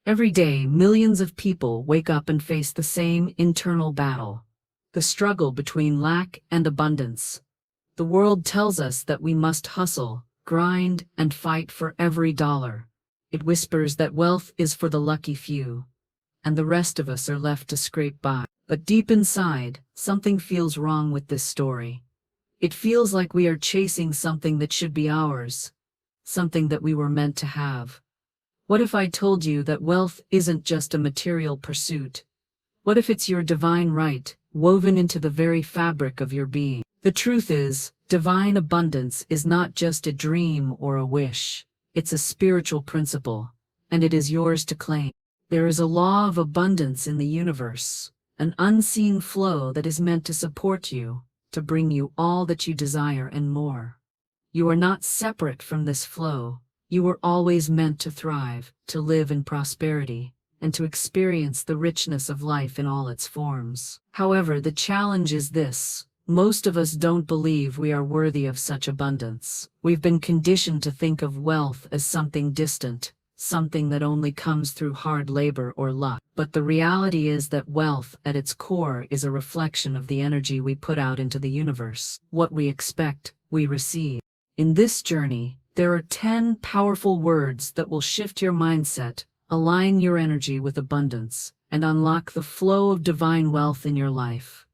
Every day, millions of people wake up and face the same internal battle, the struggle between lack and abundance. The world tells us that we must hustle, grind, and fight for every dollar. It whispers that wealth is for the lucky few, and the rest of us are left to scrape by. But deep inside, something feels wrong with this story. It feels like we are chasing something that should be ours, something that we were meant to have. What if I told you that wealth isn't just a material pursuit? What if it's your divine right, woven into the very fabric of your being? The truth is, divine abundance is not just a dream or a wish. It's a spiritual principle, and it is yours to claim. There is a law of abundance in the universe, an unseen flow that is meant to support you, to bring you all that you desire and more. You are not separate from this flow. You were always meant to thrive, to live in prosperity, and to experience the richness of life in all its forms. However, the challenge is this: most of us don't believe we are worthy of such abundance. We've been conditioned to think of wealth as something distant, something that only comes through hard labor or luck. But the reality is that wealth, at its core, is a reflection of the energy we put out into the universe. What we expect, we receive. In this journey, there are 10 powerful words that will shift your mindset, align your energy with abundance, and unlock the flow of divine wealth in your life.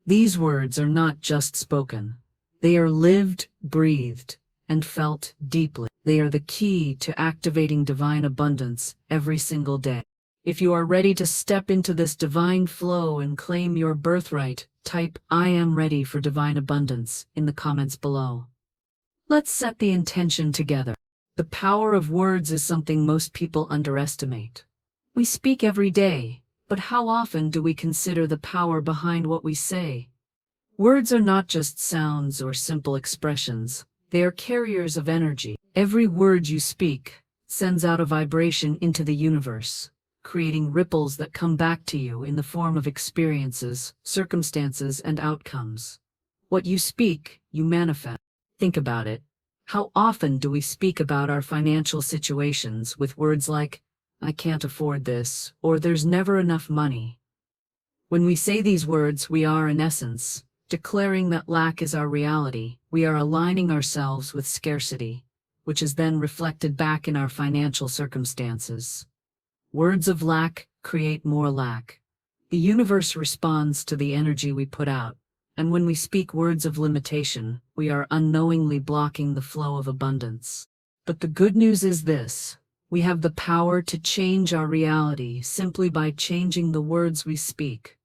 These words are not just spoken. They are lived, breathed, and felt deeply. They are the key to activating divine abundance every single day. If you are ready to step into this divine flow and claim your birthright, type "I am ready for divine abundance" in the comments below. Let's set the intention together. The power of words is something most people underestimate. We speak every day, but how often do we consider the power behind what we say? Words are not just sounds or simple expressions. They are carriers of energy. Every word you speak sends out a vibration into the universe, creating ripples that come back to you in the form of experiences, circumstances, and outcomes. What you speak, you manifest. Think about it. How often do we speak about our financial situations with words like, "I can't afford this," or "there's never enough money"? When we say these words, we are, in essence, declaring that lack is our reality. We are aligning ourselves with scarcity, which is then reflected back in our financial circumstances. Words of lack create more lack. The universe responds to the energy we put out. And when we speak words of limitation, we are unknowingly blocking the flow of abundance. But the good news is this: we have the power to change our reality simply by changing the words we speak.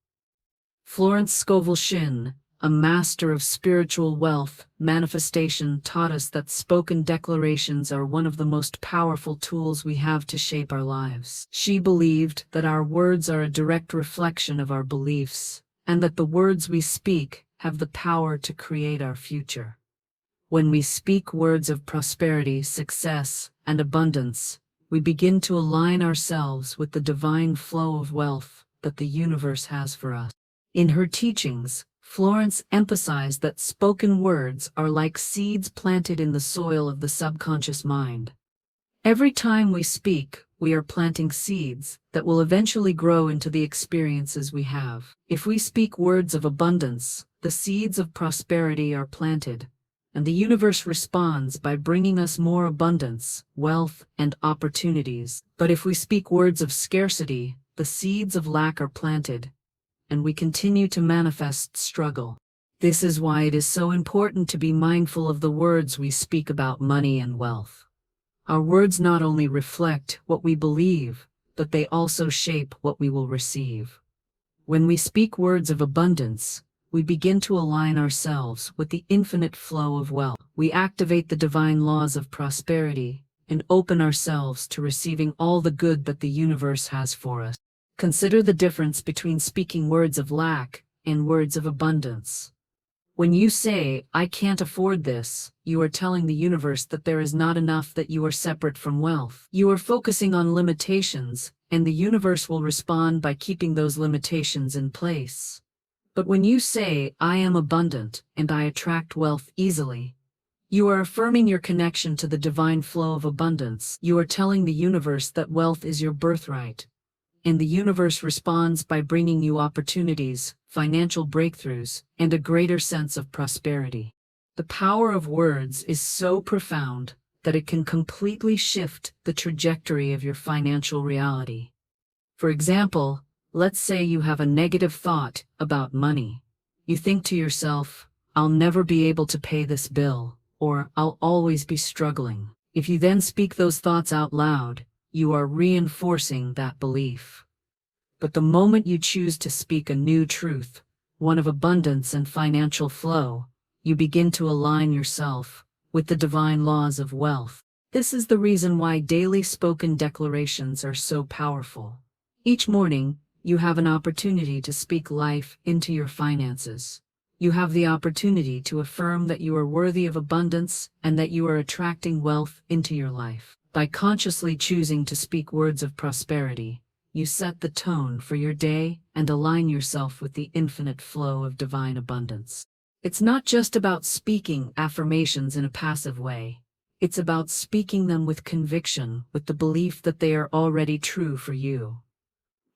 Florence Scovel Shinn, a master of spiritual wealth manifestation, taught us that spoken declarations are one of the most powerful tools we have to shape our lives. She believed that our words are a direct reflection of our beliefs, and that the words we speak have the power to create our future. When we speak words of prosperity, success, and abundance, we begin to align ourselves with the divine flow of wealth that the universe has for us. In her teachings, Florence emphasized that spoken words are like seeds planted in the soil of the subconscious mind. Every time we speak, we are planting seeds that will eventually grow into the experiences we have. If we speak words of abundance, the seeds of prosperity are planted, and the universe responds by bringing us more abundance, wealth, and opportunities. But if we speak words of scarcity, the seeds of lack are planted, and we continue to manifest struggle. This is why it is so important to be mindful of the words we speak about money and wealth. Our words not only reflect what we believe, but they also shape what we will receive. When we speak words of abundance, we begin to align ourselves with the infinite flow of wealth. We activate the divine laws of prosperity and open ourselves to receiving all the good that the universe has for us. Consider the difference between speaking words of lack and words of abundance. When you say, "I can't afford this," you are telling the universe that there is not enough, that you are separate from wealth. You are focusing on limitations, and the universe will respond by keeping those limitations in place. But when you say, "I am abundant, and I attract wealth easily," You are affirming your connection to the divine flow of abundance. You are telling the universe that wealth is your birthright. And the universe responds by bringing you opportunities, financial breakthroughs, and a greater sense of prosperity. The power of words is so profound that it can completely shift the trajectory of your financial reality. For example, let's say you have a negative thought about money. You think to yourself, "I'll never be able to pay this bill," or "I'll always be struggling." If you then speak those thoughts out loud, you are reinforcing that belief. But the moment you choose to speak a new truth, one of abundance and financial flow, you begin to align yourself with the divine laws of wealth. This is the reason why daily spoken declarations are so powerful. Each morning, you have an opportunity to speak life into your finances. You have the opportunity to affirm that you are worthy of abundance and that you are attracting wealth into your life. By consciously choosing to speak words of prosperity, you set the tone for your day and align yourself with the infinite flow of divine abundance. It's not just about speaking affirmations in a passive way. It's about speaking them with conviction, with the belief that they are already true for you.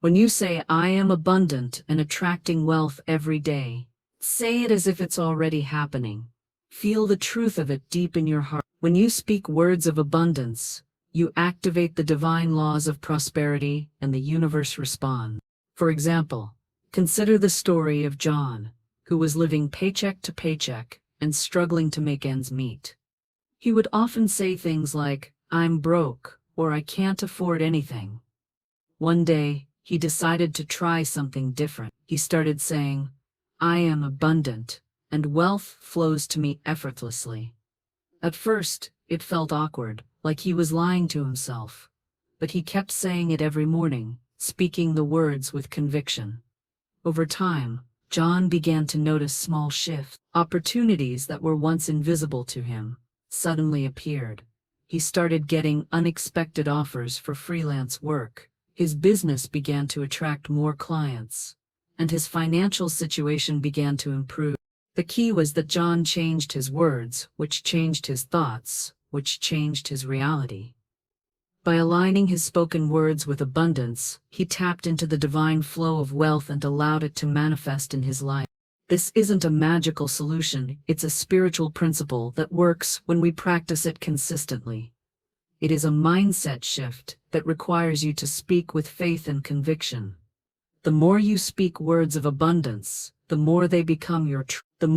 When you say, "I am abundant and attracting wealth every day," say it as if it's already happening. Feel the truth of it deep in your heart. When you speak words of abundance, you activate the divine laws of prosperity and the universe responds. For example, consider the story of John, who was living paycheck to paycheck and struggling to make ends meet. He would often say things like, "I'm broke," or "I can't afford anything." One day, he decided to try something different. He started saying, "I am abundant, and wealth flows to me effortlessly." At first, it felt awkward, like he was lying to himself. But he kept saying it every morning, speaking the words with conviction. Over time, John began to notice small shifts. Opportunities that were once invisible to him suddenly appeared. He started getting unexpected offers for freelance work. His business began to attract more clients, and his financial situation began to improve. The key was that John changed his words, which changed his thoughts, which changed his reality. By aligning his spoken words with abundance, he tapped into the divine flow of wealth and allowed it to manifest in his life. This isn't a magical solution, it's a spiritual principle that works when we practice it consistently. It is a mindset shift that requires you to speak with faith and conviction. The more you speak words of abundance, the more they become your truth. The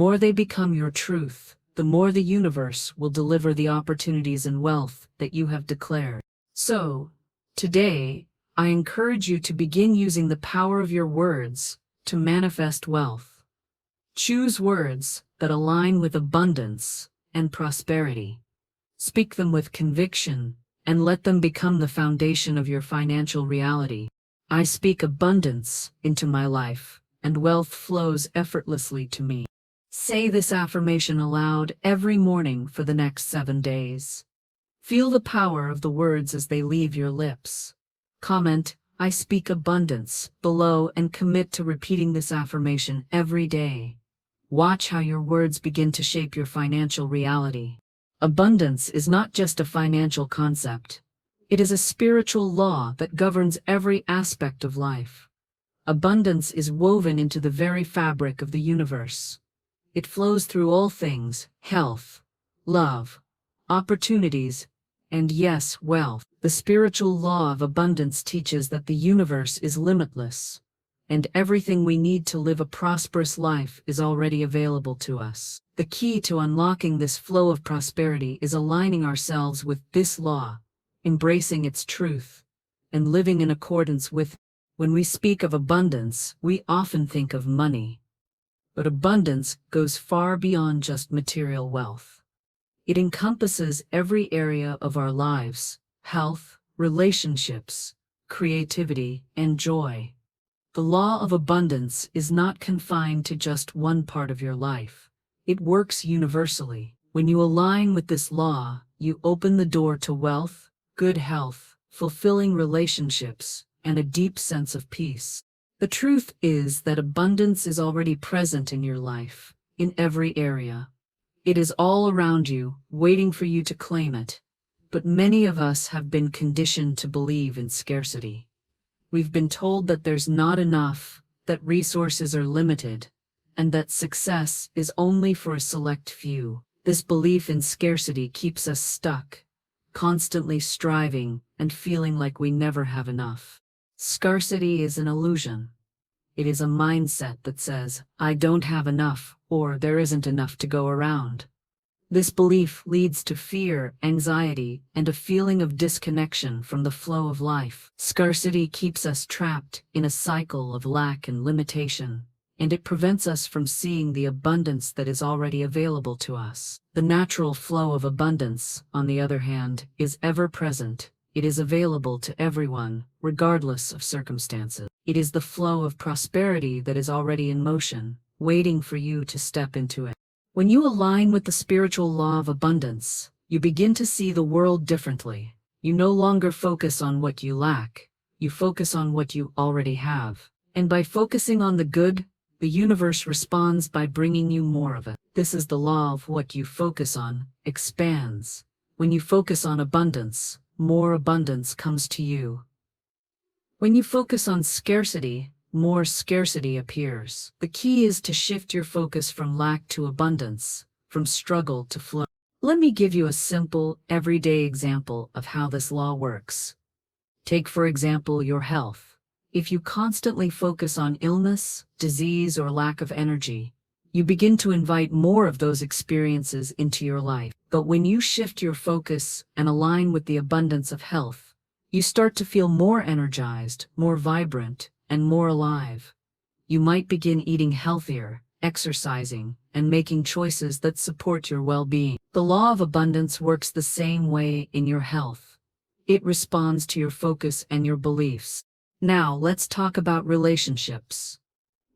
more the universe will deliver the opportunities and wealth that you have declared. So, today, I encourage you to begin using the power of your words to manifest wealth. Choose words that align with abundance and prosperity. Speak them with conviction, and let them become the foundation of your financial reality. I speak abundance into my life, and wealth flows effortlessly to me. Say this affirmation aloud every morning for the next 7 days. Feel the power of the words as they leave your lips. Comment, "I speak abundance," below and commit to repeating this affirmation every day. Watch how your words begin to shape your financial reality. Abundance is not just a financial concept. It is a spiritual law that governs every aspect of life. Abundance is woven into the very fabric of the universe. It flows through all things: health, love, opportunities, and yes, wealth. The spiritual law of abundance teaches that the universe is limitless, and everything we need to live a prosperous life is already available to us. The key to unlocking this flow of prosperity is aligning ourselves with this law, embracing its truth, and living in accordance with it. When we speak of abundance, we often think of money. But abundance goes far beyond just material wealth. It encompasses every area of our lives: health, relationships, creativity, and joy. The law of abundance is not confined to just one part of your life. It works universally. When you align with this law, you open the door to wealth, good health, fulfilling relationships, and a deep sense of peace. The truth is that abundance is already present in your life, in every area. It is all around you, waiting for you to claim it. But many of us have been conditioned to believe in scarcity. We've been told that there's not enough, that resources are limited, and that success is only for a select few. This belief in scarcity keeps us stuck, constantly striving and feeling like we never have enough. Scarcity is an illusion. It is a mindset that says, I don't have enough, or there isn't enough to go around. This belief leads to fear, anxiety, and a feeling of disconnection from the flow of life. Scarcity keeps us trapped in a cycle of lack and limitation, and it prevents us from seeing the abundance that is already available to us. The natural flow of abundance, on the other hand, is ever present. It is available to everyone, regardless of circumstances. It is the flow of prosperity that is already in motion, waiting for you to step into it. When you align with the spiritual law of abundance, you begin to see the world differently. You no longer focus on what you lack, you focus on what you already have. And by focusing on the good, the universe responds by bringing you more of it. This is the law of what you focus on expands. When you focus on abundance, more abundance comes to you. When you focus on scarcity, more scarcity appears. The key is to shift your focus from lack to abundance, from struggle to flow. Let me give you a simple, everyday example of how this law works. Take, for example, your health. If you constantly focus on illness, disease, or lack of energy, you begin to invite more of those experiences into your life. But when you shift your focus and align with the abundance of health, you start to feel more energized, more vibrant, and more alive. You might begin eating healthier, exercising, and making choices that support your well-being. The law of abundance works the same way in your health. It responds to your focus and your beliefs. Now, let's talk about relationships.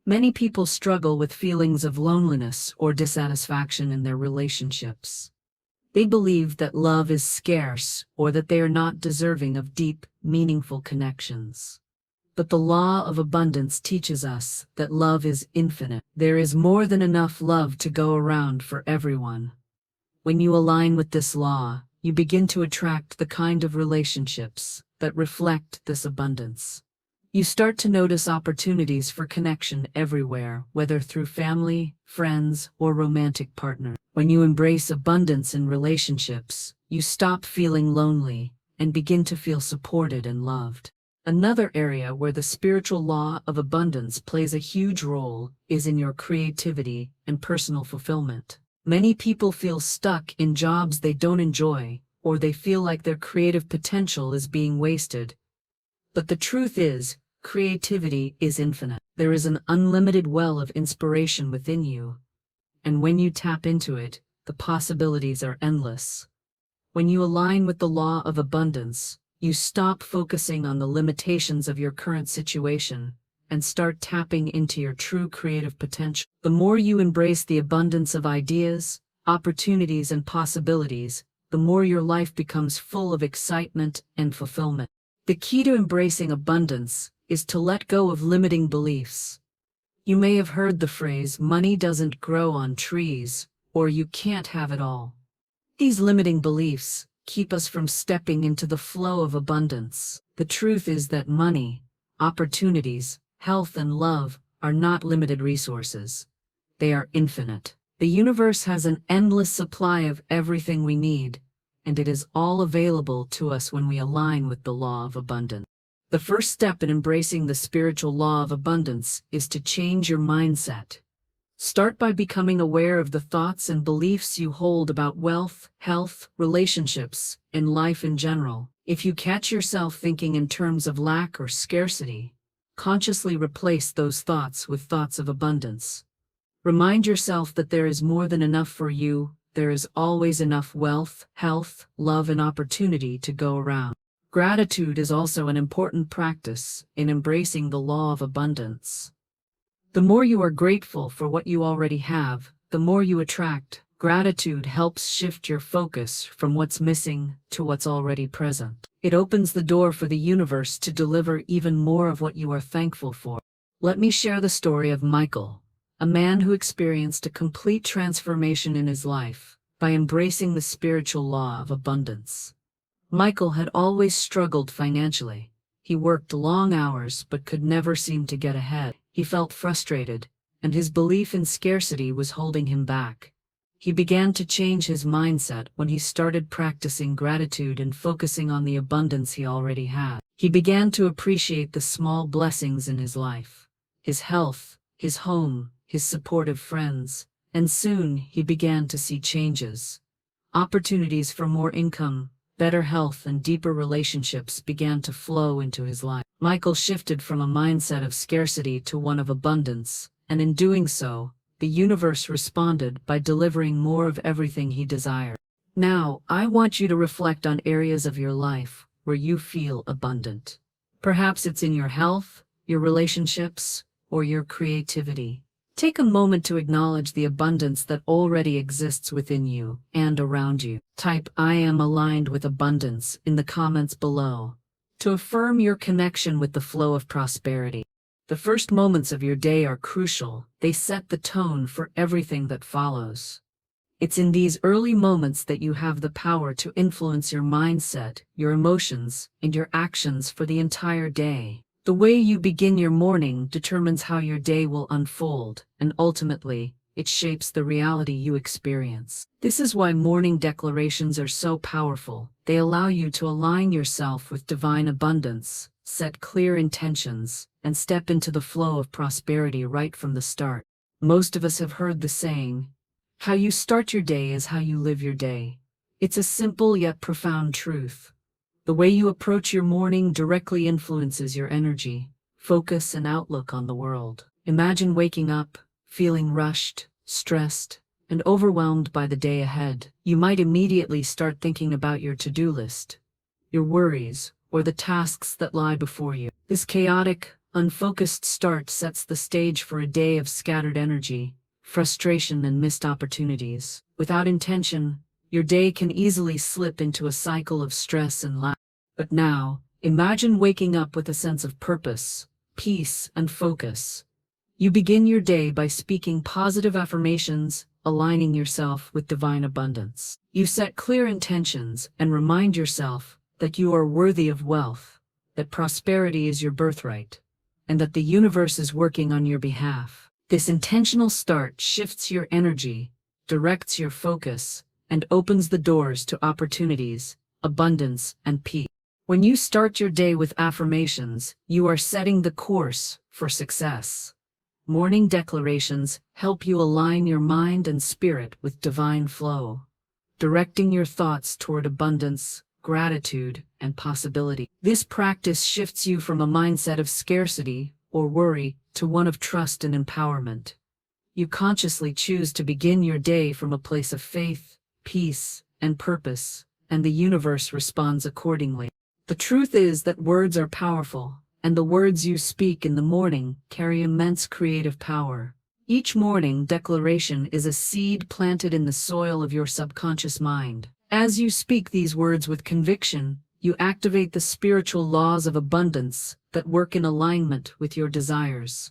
Many people struggle with feelings of loneliness or dissatisfaction in their relationships. They believe that love is scarce or that they are not deserving of deep, meaningful connections. But the law of abundance teaches us that love is infinite. There is more than enough love to go around for everyone. When you align with this law, you begin to attract the kind of relationships that reflect this abundance. You start to notice opportunities for connection everywhere, whether through family, friends, or romantic partners. When you embrace abundance in relationships, you stop feeling lonely and begin to feel supported and loved. Another area where the spiritual law of abundance plays a huge role is in your creativity and personal fulfillment. Many people feel stuck in jobs they don't enjoy, or they feel like their creative potential is being wasted. But the truth is, creativity is infinite. There is an unlimited well of inspiration within you, and when you tap into it, the possibilities are endless. When you align with the law of abundance, you stop focusing on the limitations of your current situation and start tapping into your true creative potential. The more you embrace the abundance of ideas, opportunities, and possibilities, the more your life becomes full of excitement and fulfillment. The key to embracing abundance is to let go of limiting beliefs. You may have heard the phrase, money doesn't grow on trees, or you can't have it all. These limiting beliefs keep us from stepping into the flow of abundance. The truth is that money, opportunities, health, and love are not limited resources. They are infinite. The universe has an endless supply of everything we need, and it is all available to us when we align with the law of abundance. The first step in embracing the spiritual law of abundance is to change your mindset. Start by becoming aware of the thoughts and beliefs you hold about wealth, health, relationships, and life in general. If you catch yourself thinking in terms of lack or scarcity, consciously replace those thoughts with thoughts of abundance. Remind yourself that there is more than enough for you. There is always enough wealth, health, love, and opportunity to go around. Gratitude is also an important practice in embracing the law of abundance. The more you are grateful for what you already have, the more you attract. Gratitude helps shift your focus from what's missing to what's already present. It opens the door for the universe to deliver even more of what you are thankful for. Let me share the story of Michael, a man who experienced a complete transformation in his life by embracing the spiritual law of abundance. Michael had always struggled financially. He worked long hours but could never seem to get ahead. He felt frustrated, and his belief in scarcity was holding him back. He began to change his mindset when he started practicing gratitude and focusing on the abundance he already had. He began to appreciate the small blessings in his life: his health, his home, his supportive friends, and soon he began to see changes. Opportunities for more income, better health, and deeper relationships began to flow into his life. Michael shifted from a mindset of scarcity to one of abundance, and in doing so, the universe responded by delivering more of everything he desired. Now, I want you to reflect on areas of your life where you feel abundant. Perhaps it's in your health, your relationships, or your creativity. Take a moment to acknowledge the abundance that already exists within you and around you. Type "I am aligned with abundance" in the comments below to affirm your connection with the flow of prosperity. The first moments of your day are crucial. They set the tone for everything that follows. It's in these early moments that you have the power to influence your mindset, your emotions, and your actions for the entire day. The way you begin your morning determines how your day will unfold, and ultimately, it shapes the reality you experience. This is why morning declarations are so powerful. They allow you to align yourself with divine abundance, set clear intentions, and step into the flow of prosperity right from the start. Most of us have heard the saying, "How you start your day is how you live your day." It's a simple yet profound truth. The way you approach your morning directly influences your energy, focus, and outlook on the world. Imagine waking up, feeling rushed, stressed, and overwhelmed by the day ahead. You might immediately start thinking about your to-do list, your worries, or the tasks that lie before you. This chaotic, unfocused start sets the stage for a day of scattered energy, frustration, and missed opportunities. Without intention, your day can easily slip into a cycle of stress and lack. But now, imagine waking up with a sense of purpose, peace, and focus. You begin your day by speaking positive affirmations, aligning yourself with divine abundance. You set clear intentions and remind yourself that you are worthy of wealth, that prosperity is your birthright, and that the universe is working on your behalf. This intentional start shifts your energy, directs your focus, and opens the doors to opportunities, abundance, and peace. When you start your day with affirmations, you are setting the course for success. Morning declarations help you align your mind and spirit with divine flow, directing your thoughts toward abundance, gratitude, and possibility. This practice shifts you from a mindset of scarcity or worry to one of trust and empowerment. You consciously choose to begin your day from a place of faith, peace, and purpose, and the universe responds accordingly. The truth is that words are powerful, and the words you speak in the morning carry immense creative power. Each morning declaration is a seed planted in the soil of your subconscious mind. As you speak these words with conviction, you activate the spiritual laws of abundance that work in alignment with your desires.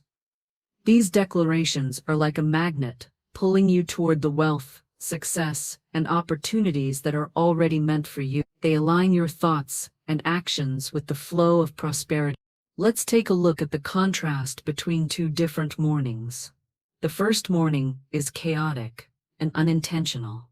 These declarations are like a magnet, pulling you toward the wealth, success, and opportunities that are already meant for you. They align your thoughts and actions with the flow of prosperity. Let's take a look at the contrast between two different mornings. The first morning is chaotic and unintentional.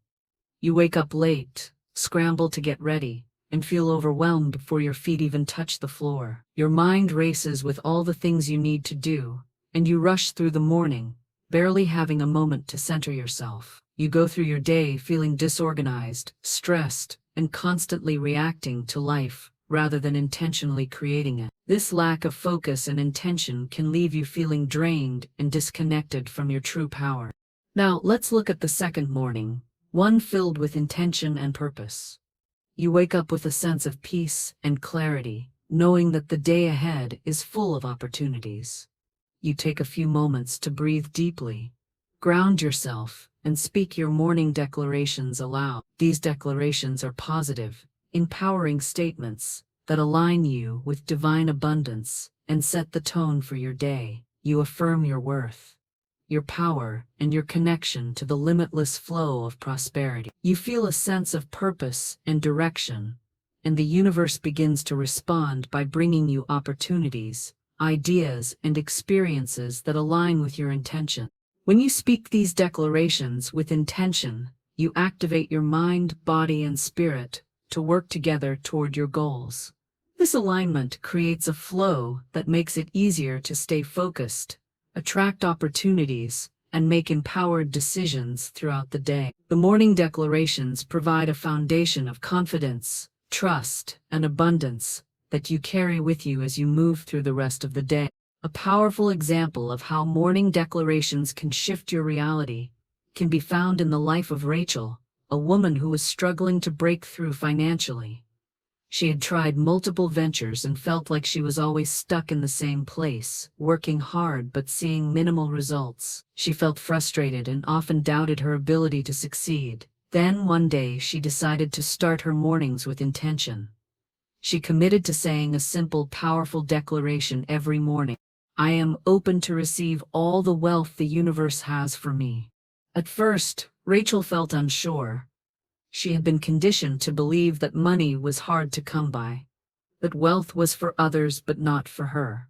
You wake up late, scramble to get ready, and feel overwhelmed before your feet even touch the floor. Your mind races with all the things you need to do, and you rush through the morning, barely having a moment to center yourself. You go through your day feeling disorganized, stressed, and constantly reacting to life rather than intentionally creating it. This lack of focus and intention can leave you feeling drained and disconnected from your true power. Now, let's look at the second morning, one filled with intention and purpose. You wake up with a sense of peace and clarity, knowing that the day ahead is full of opportunities. You take a few moments to breathe deeply, ground yourself, and speak your morning declarations aloud. These declarations are positive, empowering statements that align you with divine abundance and set the tone for your day. You affirm your worth, your power, and your connection to the limitless flow of prosperity. You feel a sense of purpose and direction, and the universe begins to respond by bringing you opportunities, ideas, and experiences that align with your intention. When you speak these declarations with intention, you activate your mind, body, and spirit to work together toward your goals. This alignment creates a flow that makes it easier to stay focused, attract opportunities, and make empowered decisions throughout the day. The morning declarations provide a foundation of confidence, trust, and abundance that you carry with you as you move through the rest of the day. A powerful example of how morning declarations can shift your reality can be found in the life of Rachel, a woman who was struggling to break through financially. She had tried multiple ventures and felt like she was always stuck in the same place, working hard but seeing minimal results. She felt frustrated and often doubted her ability to succeed. Then one day she decided to start her mornings with intention. She committed to saying a simple, powerful declaration every morning. I am open to receive all the wealth the universe has for me. At first, Rachel felt unsure. She had been conditioned to believe that money was hard to come by, that wealth was for others but not for her.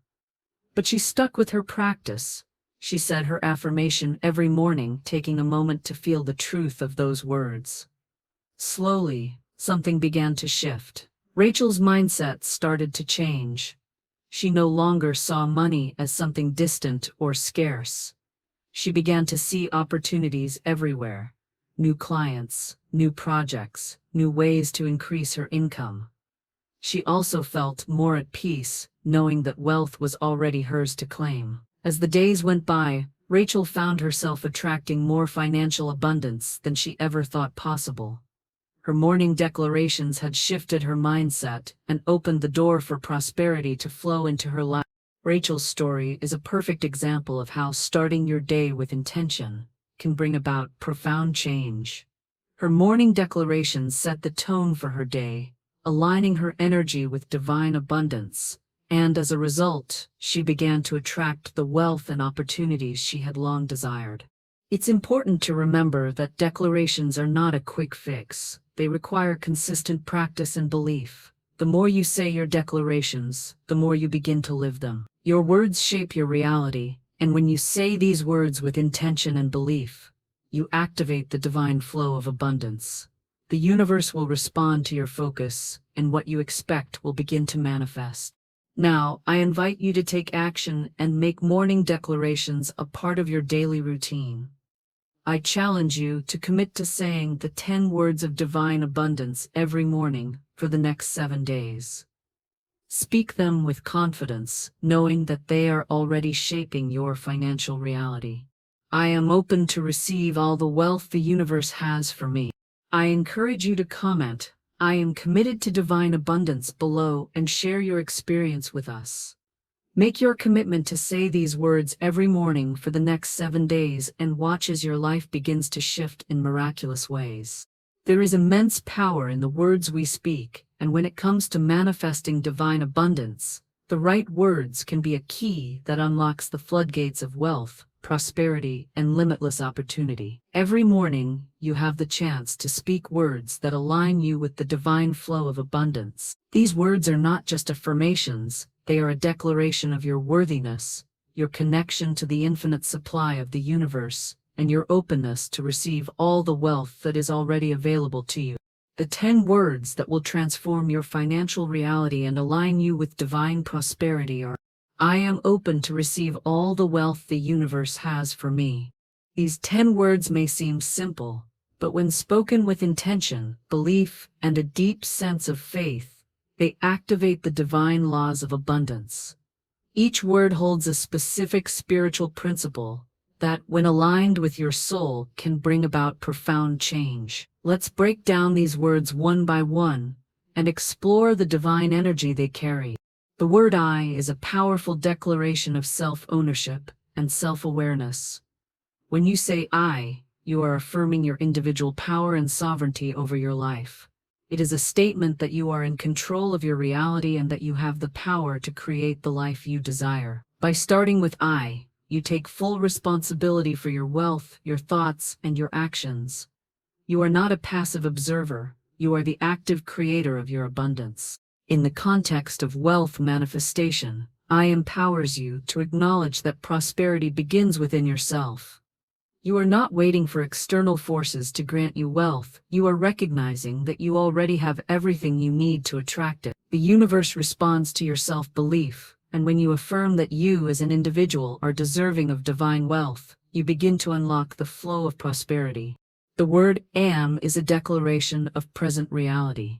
But she stuck with her practice. She said her affirmation every morning, taking a moment to feel the truth of those words. Slowly, something began to shift. Rachel's mindset started to change. She no longer saw money as something distant or scarce. She began to see opportunities everywhere. New clients, new projects, new ways to increase her income. She also felt more at peace, knowing that wealth was already hers to claim. As the days went by, Rachel found herself attracting more financial abundance than she ever thought possible. Her morning declarations had shifted her mindset and opened the door for prosperity to flow into her life. Rachel's story is a perfect example of how starting your day with intention can bring about profound change. Her morning declarations set the tone for her day, aligning her energy with divine abundance, and as a result, she began to attract the wealth and opportunities she had long desired. It's important to remember that declarations are not a quick fix. They require consistent practice and belief. The more you say your declarations, the more you begin to live them. Your words shape your reality, and when you say these words with intention and belief, you activate the divine flow of abundance. The universe will respond to your focus, and what you expect will begin to manifest. Now, I invite you to take action and make morning declarations a part of your daily routine. I challenge you to commit to saying the 10 words of divine abundance every morning for the next 7 days. Speak them with confidence, knowing that they are already shaping your financial reality. I am open to receive all the wealth the universe has for me. I encourage you to comment, I am committed to divine abundance below, and share your experience with us. Make your commitment to say these words every morning for the next 7 days and watch as your life begins to shift in miraculous ways. There is immense power in the words we speak, and when it comes to manifesting divine abundance, the right words can be a key that unlocks the floodgates of wealth, prosperity, and limitless opportunity. Every morning, you have the chance to speak words that align you with the divine flow of abundance. These words are not just affirmations, they are a declaration of your worthiness, your connection to the infinite supply of the universe, and your openness to receive all the wealth that is already available to you. The 10 words that will transform your financial reality and align you with divine prosperity are: I am open to receive all the wealth the universe has for me. These 10 words may seem simple, but when spoken with intention, belief, and a deep sense of faith, they activate the divine laws of abundance. Each word holds a specific spiritual principle that, when aligned with your soul, can bring about profound change. Let's break down these words one by one and explore the divine energy they carry. The word I is a powerful declaration of self-ownership and self-awareness. When you say I, you are affirming your individual power and sovereignty over your life. It is a statement that you are in control of your reality and that you have the power to create the life you desire. By starting with I, You take full responsibility for your wealth, your thoughts, and your actions. You are not a passive observer, you are the active creator of your abundance. In the context of wealth manifestation, I empowers you to acknowledge that prosperity begins within yourself. You are not waiting for external forces to grant you wealth, you are recognizing that you already have everything you need to attract it. The universe responds to your self-belief, and when you affirm that you as an individual are deserving of divine wealth, you begin to unlock the flow of prosperity. The word am is a declaration of present reality.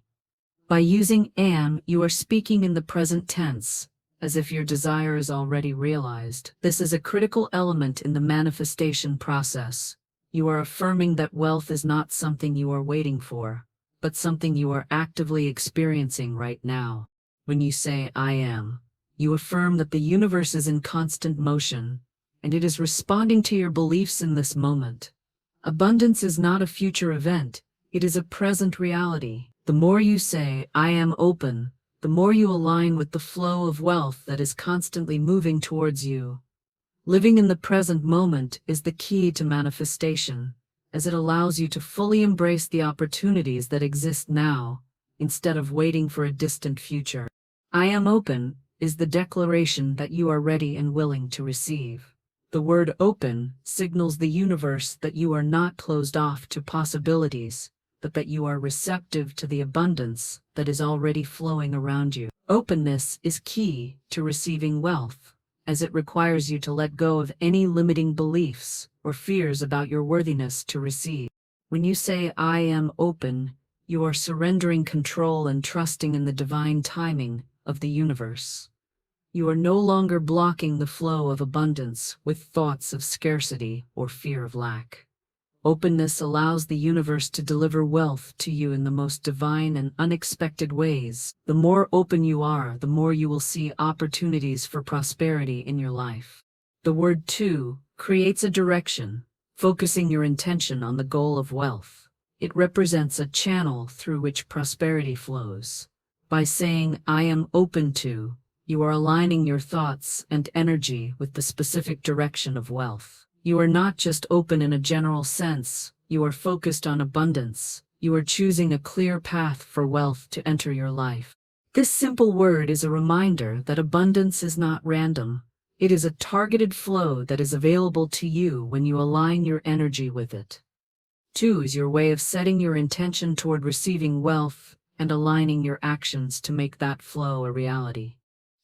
By using am, you are speaking in the present tense, as if your desire is already realized. This is a critical element in the manifestation process. You are affirming that wealth is not something you are waiting for, but something you are actively experiencing right now. When you say I am, you affirm that the universe is in constant motion, and it is responding to your beliefs in this moment. Abundance is not a future event, it is a present reality. The more you say, I am open, the more you align with the flow of wealth that is constantly moving towards you. Living in the present moment is the key to manifestation, as it allows you to fully embrace the opportunities that exist now, instead of waiting for a distant future. I am open is the declaration that you are ready and willing to receive. The word open signals the universe that you are not closed off to possibilities, but that you are receptive to the abundance that is already flowing around you. Openness is key to receiving wealth, as it requires you to let go of any limiting beliefs or fears about your worthiness to receive. When you say, I am open, you are surrendering control and trusting in the divine timing of the universe. You are no longer blocking the flow of abundance with thoughts of scarcity or fear of lack. Openness allows the universe to deliver wealth to you in the most divine and unexpected ways. The more open you are, the more you will see opportunities for prosperity in your life. The word to creates a direction, focusing your intention on the goal of wealth. It represents a channel through which prosperity flows. By saying, I am open to, you are aligning your thoughts and energy with the specific direction of wealth. You are not just open in a general sense, you are focused on abundance. You are choosing a clear path for wealth to enter your life. This simple word is a reminder that abundance is not random. It is a targeted flow that is available to you when you align your energy with it. Two is your way of setting your intention toward receiving wealth and aligning your actions to make that flow a reality.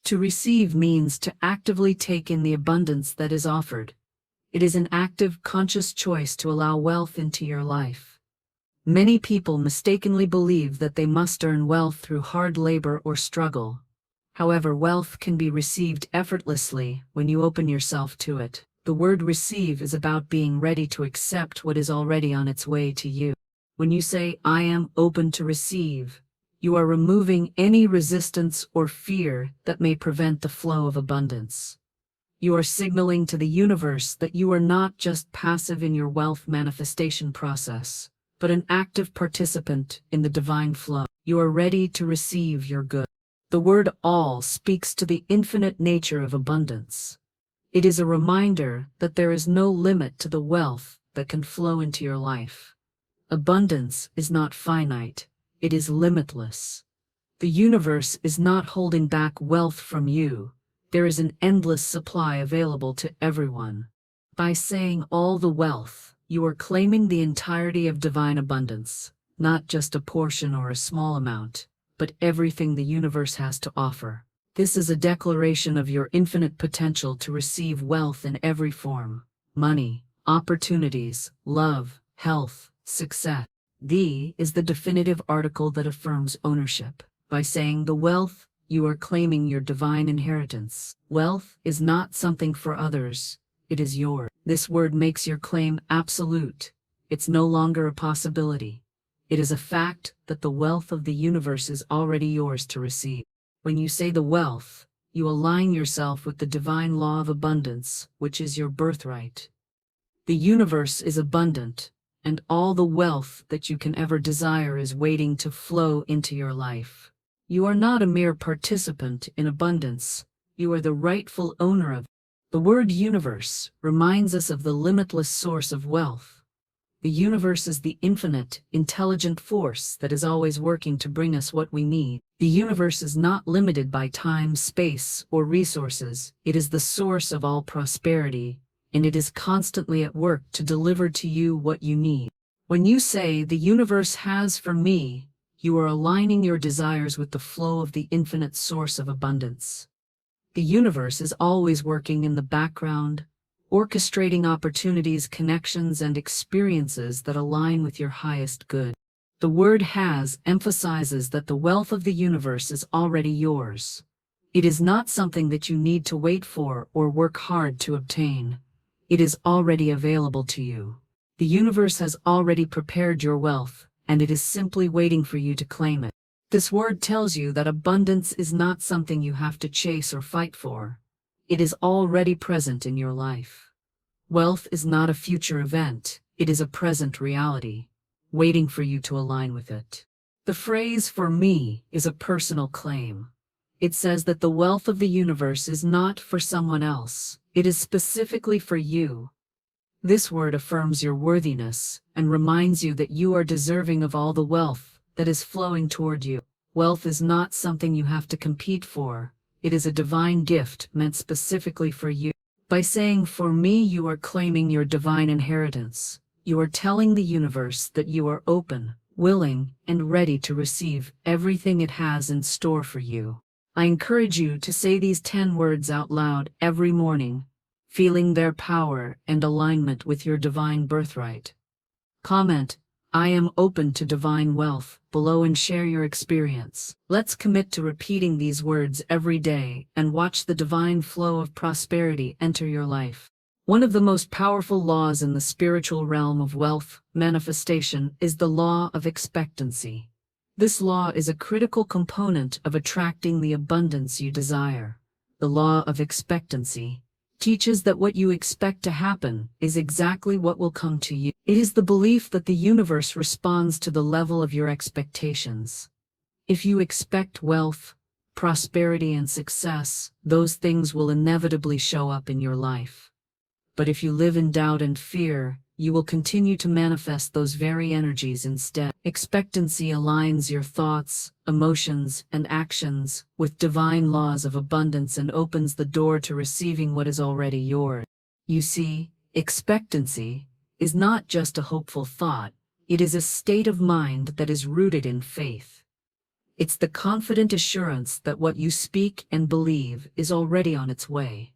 To receive means to actively take in the abundance that is offered. It is an active, conscious choice to allow wealth into your life. Many people mistakenly believe that they must earn wealth through hard labor or struggle. However, wealth can be received effortlessly when you open yourself to it. The word receive is about being ready to accept what is already on its way to you. When you say, I am open to receive, you are removing any resistance or fear that may prevent the flow of abundance. You are signaling to the universe that you are not just passive in your wealth manifestation process, but an active participant in the divine flow. You are ready to receive your good. The word all speaks to the infinite nature of abundance. It is a reminder that there is no limit to the wealth that can flow into your life. Abundance is not finite, it is limitless. The universe is not holding back wealth from you. There is an endless supply available to everyone. By saying all the wealth, you are claiming the entirety of divine abundance, not just a portion or a small amount, but everything the universe has to offer. This is a declaration of your infinite potential to receive wealth in every form: money, opportunities, love, health, success. The is the definitive article that affirms ownership. By saying the wealth, you are claiming your divine inheritance. Wealth is not something for others, it is yours. This word makes your claim absolute. It's no longer a possibility. It is a fact that the wealth of the universe is already yours to receive. When you say the wealth, you align yourself with the divine law of abundance, which is your birthright. The universe is abundant, and all the wealth that you can ever desire is waiting to flow into your life. You are not a mere participant in abundance, you are the rightful owner of it. The word universe reminds us of the limitless source of wealth. The universe is the infinite, intelligent force that is always working to bring us what we need. The universe is not limited by time, space, or resources. It is the source of all prosperity, and it is constantly at work to deliver to you what you need. When you say, "The universe has for me," you are aligning your desires with the flow of the infinite source of abundance. The universe is always working in the background, orchestrating opportunities, connections, and experiences that align with your highest good. The word "has" emphasizes that the wealth of the universe is already yours. It is not something that you need to wait for or work hard to obtain. It is already available to you. The universe has already prepared your wealth, and it is simply waiting for you to claim it. This word tells you that abundance is not something you have to chase or fight for. It is already present in your life. Wealth is not a future event, it is a present reality, waiting for you to align with it. The phrase "for me" is a personal claim. It says that the wealth of the universe is not for someone else, it is specifically for you. This word affirms your worthiness and reminds you that you are deserving of all the wealth that is flowing toward you. Wealth is not something you have to compete for. It is a divine gift meant specifically for you. By saying "for me," you are claiming your divine inheritance. You are telling the universe that you are open, willing, and ready to receive everything it has in store for you. I encourage you to say these 10 words out loud every morning, feeling their power and alignment with your divine birthright. Comment, "I am open to divine wealth," below and share your experience. Let's commit to repeating these words every day and watch the divine flow of prosperity enter your life. One of the most powerful laws in the spiritual realm of wealth manifestation is the law of expectancy. This law is a critical component of attracting the abundance you desire. The law of expectancy teaches that what you expect to happen is exactly what will come to you. It is the belief that the universe responds to the level of your expectations. If you expect wealth, prosperity, and success, those things will inevitably show up in your life. But if you live in doubt and fear, you will continue to manifest those very energies instead. Expectancy aligns your thoughts, emotions, and actions with divine laws of abundance and opens the door to receiving what is already yours. You see, expectancy is not just a hopeful thought, it is a state of mind that is rooted in faith. It's the confident assurance that what you speak and believe is already on its way.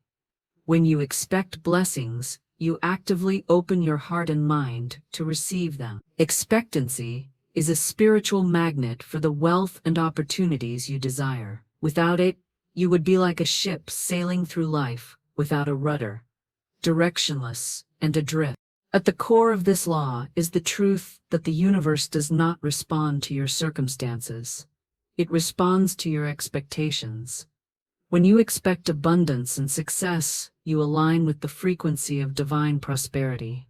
When you expect blessings, you actively open your heart and mind to receive them. Expectancy is a spiritual magnet for the wealth and opportunities you desire. Without it, you would be like a ship sailing through life without a rudder, directionless and adrift. At the core of this law is the truth that the universe does not respond to your circumstances. It responds to your expectations. When you expect abundance and success, you align with the frequency of divine prosperity.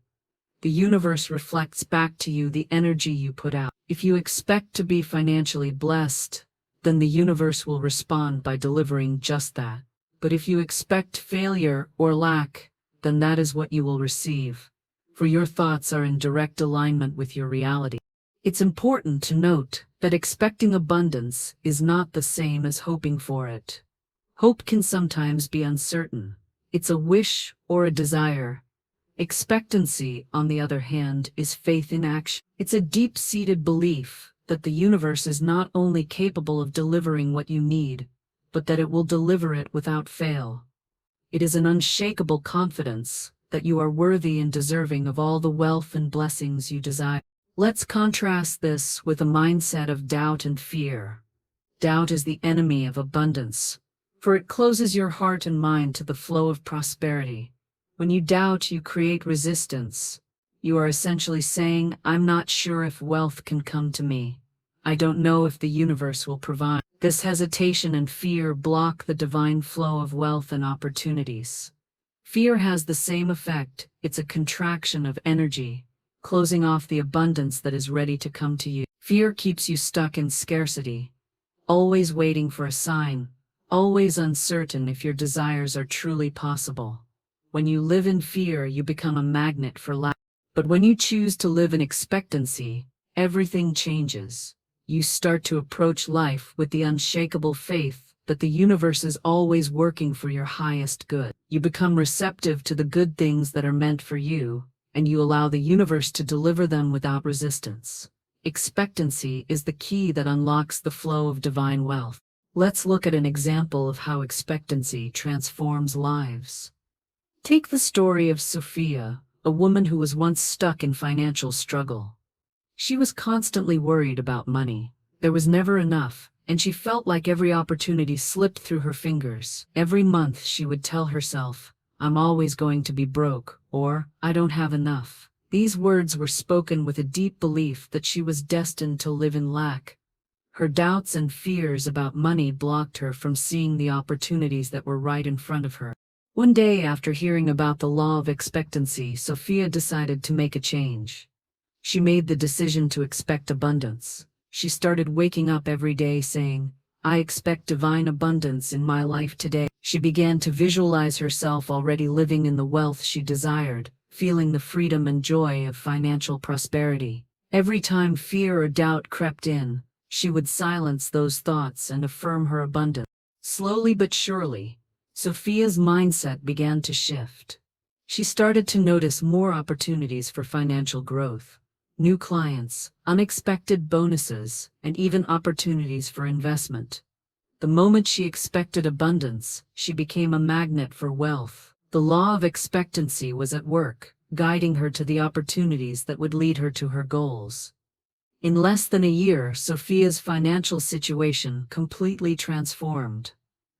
The universe reflects back to you the energy you put out. If you expect to be financially blessed, then the universe will respond by delivering just that. But if you expect failure or lack, then that is what you will receive, for your thoughts are in direct alignment with your reality. It's important to note that expecting abundance is not the same as hoping for it. Hope can sometimes be uncertain. It's a wish or a desire. Expectancy, on the other hand, is faith in action. It's a deep-seated belief that the universe is not only capable of delivering what you need, but that it will deliver it without fail. It is an unshakable confidence that you are worthy and deserving of all the wealth and blessings you desire. Let's contrast this with a mindset of doubt and fear. Doubt is the enemy of abundance, for it closes your heart and mind to the flow of prosperity. When you doubt, you create resistance. You are essentially saying, "I'm not sure if wealth can come to me. I don't know if the universe will provide." This hesitation and fear block the divine flow of wealth and opportunities. Fear has the same effect. It's a contraction of energy, closing off the abundance that is ready to come to you. Fear keeps you stuck in scarcity, always waiting for a sign, always uncertain if your desires are truly possible. When you live in fear, you become a magnet for lack. But when you choose to live in expectancy, everything changes. You start to approach life with the unshakable faith that the universe is always working for your highest good. You become receptive to the good things that are meant for you, and you allow the universe to deliver them without resistance. Expectancy is the key that unlocks the flow of divine wealth. Let's look at an example of how expectancy transforms lives. Take the story of Sophia, a woman who was once stuck in financial struggle. She was constantly worried about money. There was never enough, and she felt like every opportunity slipped through her fingers. Every month she would tell herself, "I'm always going to be broke," or "I don't have enough." These words were spoken with a deep belief that she was destined to live in lack. Her doubts and fears about money blocked her from seeing the opportunities that were right in front of her. One day, after hearing about the law of expectancy, Sophia decided to make a change. She made the decision to expect abundance. She started waking up every day saying, "I expect divine abundance in my life today." She began to visualize herself already living in the wealth she desired, feeling the freedom and joy of financial prosperity. Every time fear or doubt crept in, she would silence those thoughts and affirm her abundance. Slowly but surely, Sophia's mindset began to shift. She started to notice more opportunities for financial growth, new clients, unexpected bonuses, and even opportunities for investment. The moment she expected abundance, she became a magnet for wealth. The law of expectancy was at work, guiding her to the opportunities that would lead her to her goals. In less than a year, Sophia's financial situation completely transformed.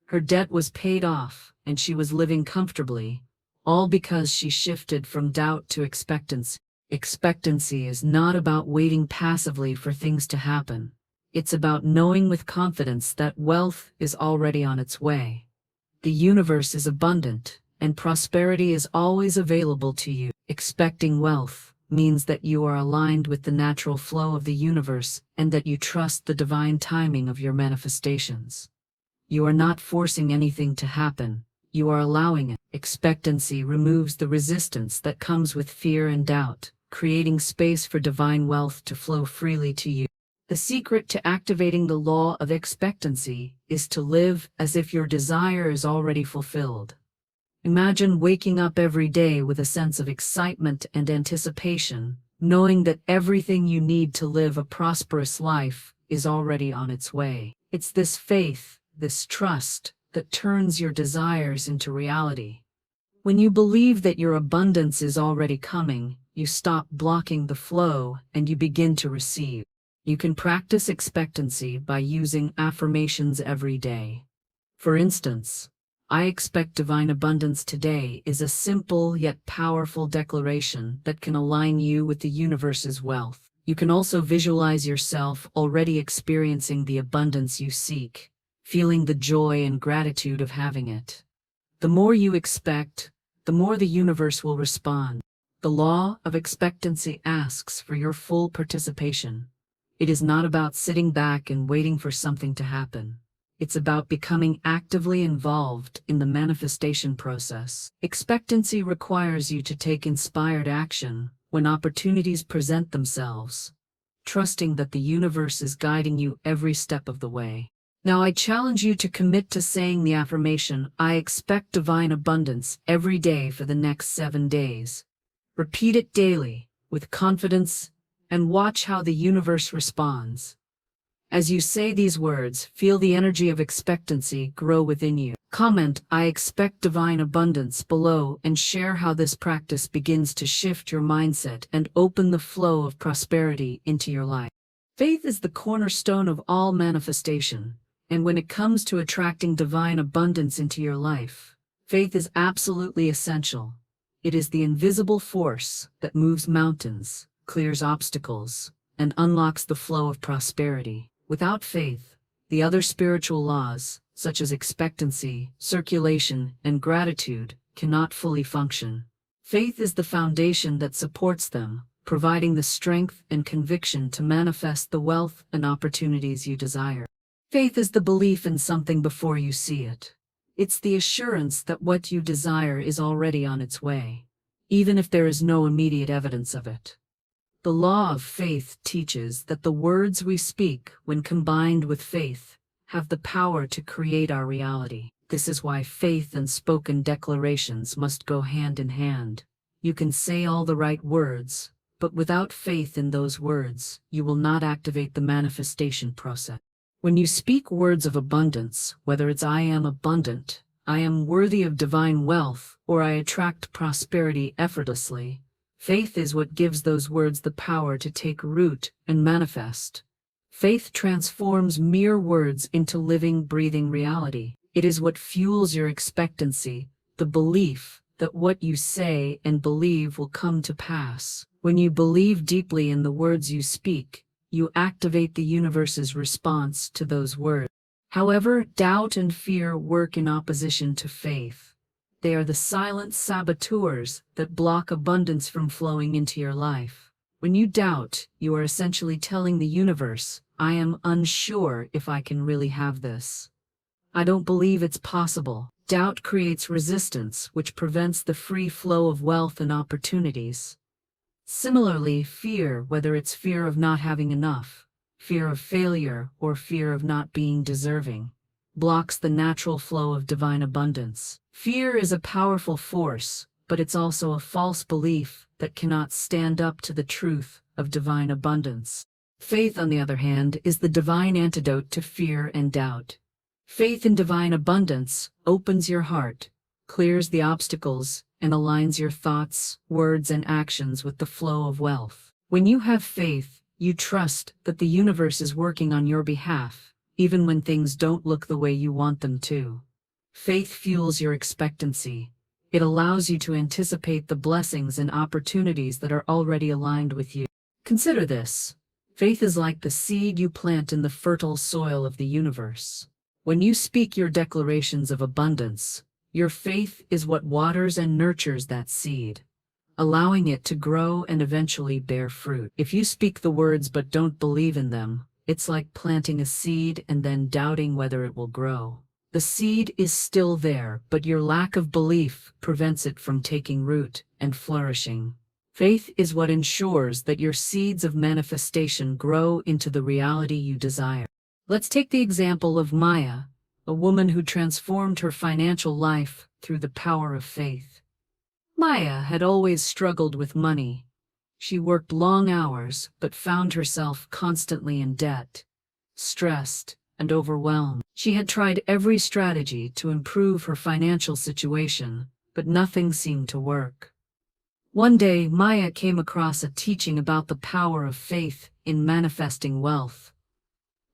Her debt was paid off, and she was living comfortably, all because she shifted from doubt to expectancy. Expectancy is not about waiting passively for things to happen. It's about knowing with confidence that wealth is already on its way. The universe is abundant, and prosperity is always available to you. Expecting wealth means that you are aligned with the natural flow of the universe and that you trust the divine timing of your manifestations. You are not forcing anything to happen, you are allowing it. Expectancy removes the resistance that comes with fear and doubt, creating space for divine wealth to flow freely to you. The secret to activating the law of expectancy is to live as if your desire is already fulfilled. Imagine waking up every day with a sense of excitement and anticipation, knowing that everything you need to live a prosperous life is already on its way. It's this faith, this trust, that turns your desires into reality. When you believe that your abundance is already coming, you stop blocking the flow and you begin to receive. You can practice expectancy by using affirmations every day. For instance, "I expect divine abundance today" is a simple yet powerful declaration that can align you with the universe's wealth. You can also visualize yourself already experiencing the abundance you seek, feeling the joy and gratitude of having it. The more you expect, the more the universe will respond. The law of expectancy asks for your full participation. It is not about sitting back and waiting for something to happen. It's about becoming actively involved in the manifestation process. Expectancy requires you to take inspired action when opportunities present themselves, trusting that the universe is guiding you every step of the way. Now I challenge you to commit to saying the affirmation, "I expect divine abundance," every day for the next 7 days. Repeat it daily, with confidence, and watch how the universe responds. As you say these words, feel the energy of expectancy grow within you. Comment, "I expect divine abundance" below and share how this practice begins to shift your mindset and open the flow of prosperity into your life. Faith is the cornerstone of all manifestation. And when it comes to attracting divine abundance into your life, faith is absolutely essential. It is the invisible force that moves mountains, clears obstacles, and unlocks the flow of prosperity. Without faith, the other spiritual laws, such as expectancy, circulation, and gratitude, cannot fully function. Faith is the foundation that supports them, providing the strength and conviction to manifest the wealth and opportunities you desire. Faith is the belief in something before you see it. It's the assurance that what you desire is already on its way, even if there is no immediate evidence of it. The law of faith teaches that the words we speak, when combined with faith, have the power to create our reality. This is why faith and spoken declarations must go hand in hand. You can say all the right words, but without faith in those words, you will not activate the manifestation process. When you speak words of abundance, whether it's "I am abundant," "I am worthy of divine wealth," or "I attract prosperity effortlessly," faith is what gives those words the power to take root and manifest. Faith transforms mere words into living, breathing reality. It is what fuels your expectancy, the belief that what you say and believe will come to pass. When you believe deeply in the words you speak, you activate the universe's response to those words. However, doubt and fear work in opposition to faith. They are the silent saboteurs that block abundance from flowing into your life. When you doubt, you are essentially telling the universe, "I am unsure if I can really have this. I don't believe it's possible." Doubt creates resistance, which prevents the free flow of wealth and opportunities. Similarly, fear, whether it's fear of not having enough, fear of failure, or fear of not being deserving, blocks the natural flow of divine abundance. Fear is a powerful force, but it's also a false belief that cannot stand up to the truth of divine abundance. Faith, on the other hand, is the divine antidote to fear and doubt. Faith in divine abundance opens your heart, clears the obstacles, and aligns your thoughts, words, and actions with the flow of wealth. When you have faith, you trust that the universe is working on your behalf, even when things don't look the way you want them to. Faith fuels your expectancy. It allows you to anticipate the blessings and opportunities that are already aligned with you. Consider this. Faith is like the seed you plant in the fertile soil of the universe. When you speak your declarations of abundance, your faith is what waters and nurtures that seed, allowing it to grow and eventually bear fruit. If you speak the words but don't believe in them, it's like planting a seed and then doubting whether it will grow. The seed is still there, but your lack of belief prevents it from taking root and flourishing. Faith is what ensures that your seeds of manifestation grow into the reality you desire. Let's take the example of Maya, a woman who transformed her financial life through the power of faith. Maya had always struggled with money. She worked long hours, but found herself constantly in debt, stressed, and overwhelmed. She had tried every strategy to improve her financial situation, but nothing seemed to work. One day, Maya came across a teaching about the power of faith in manifesting wealth.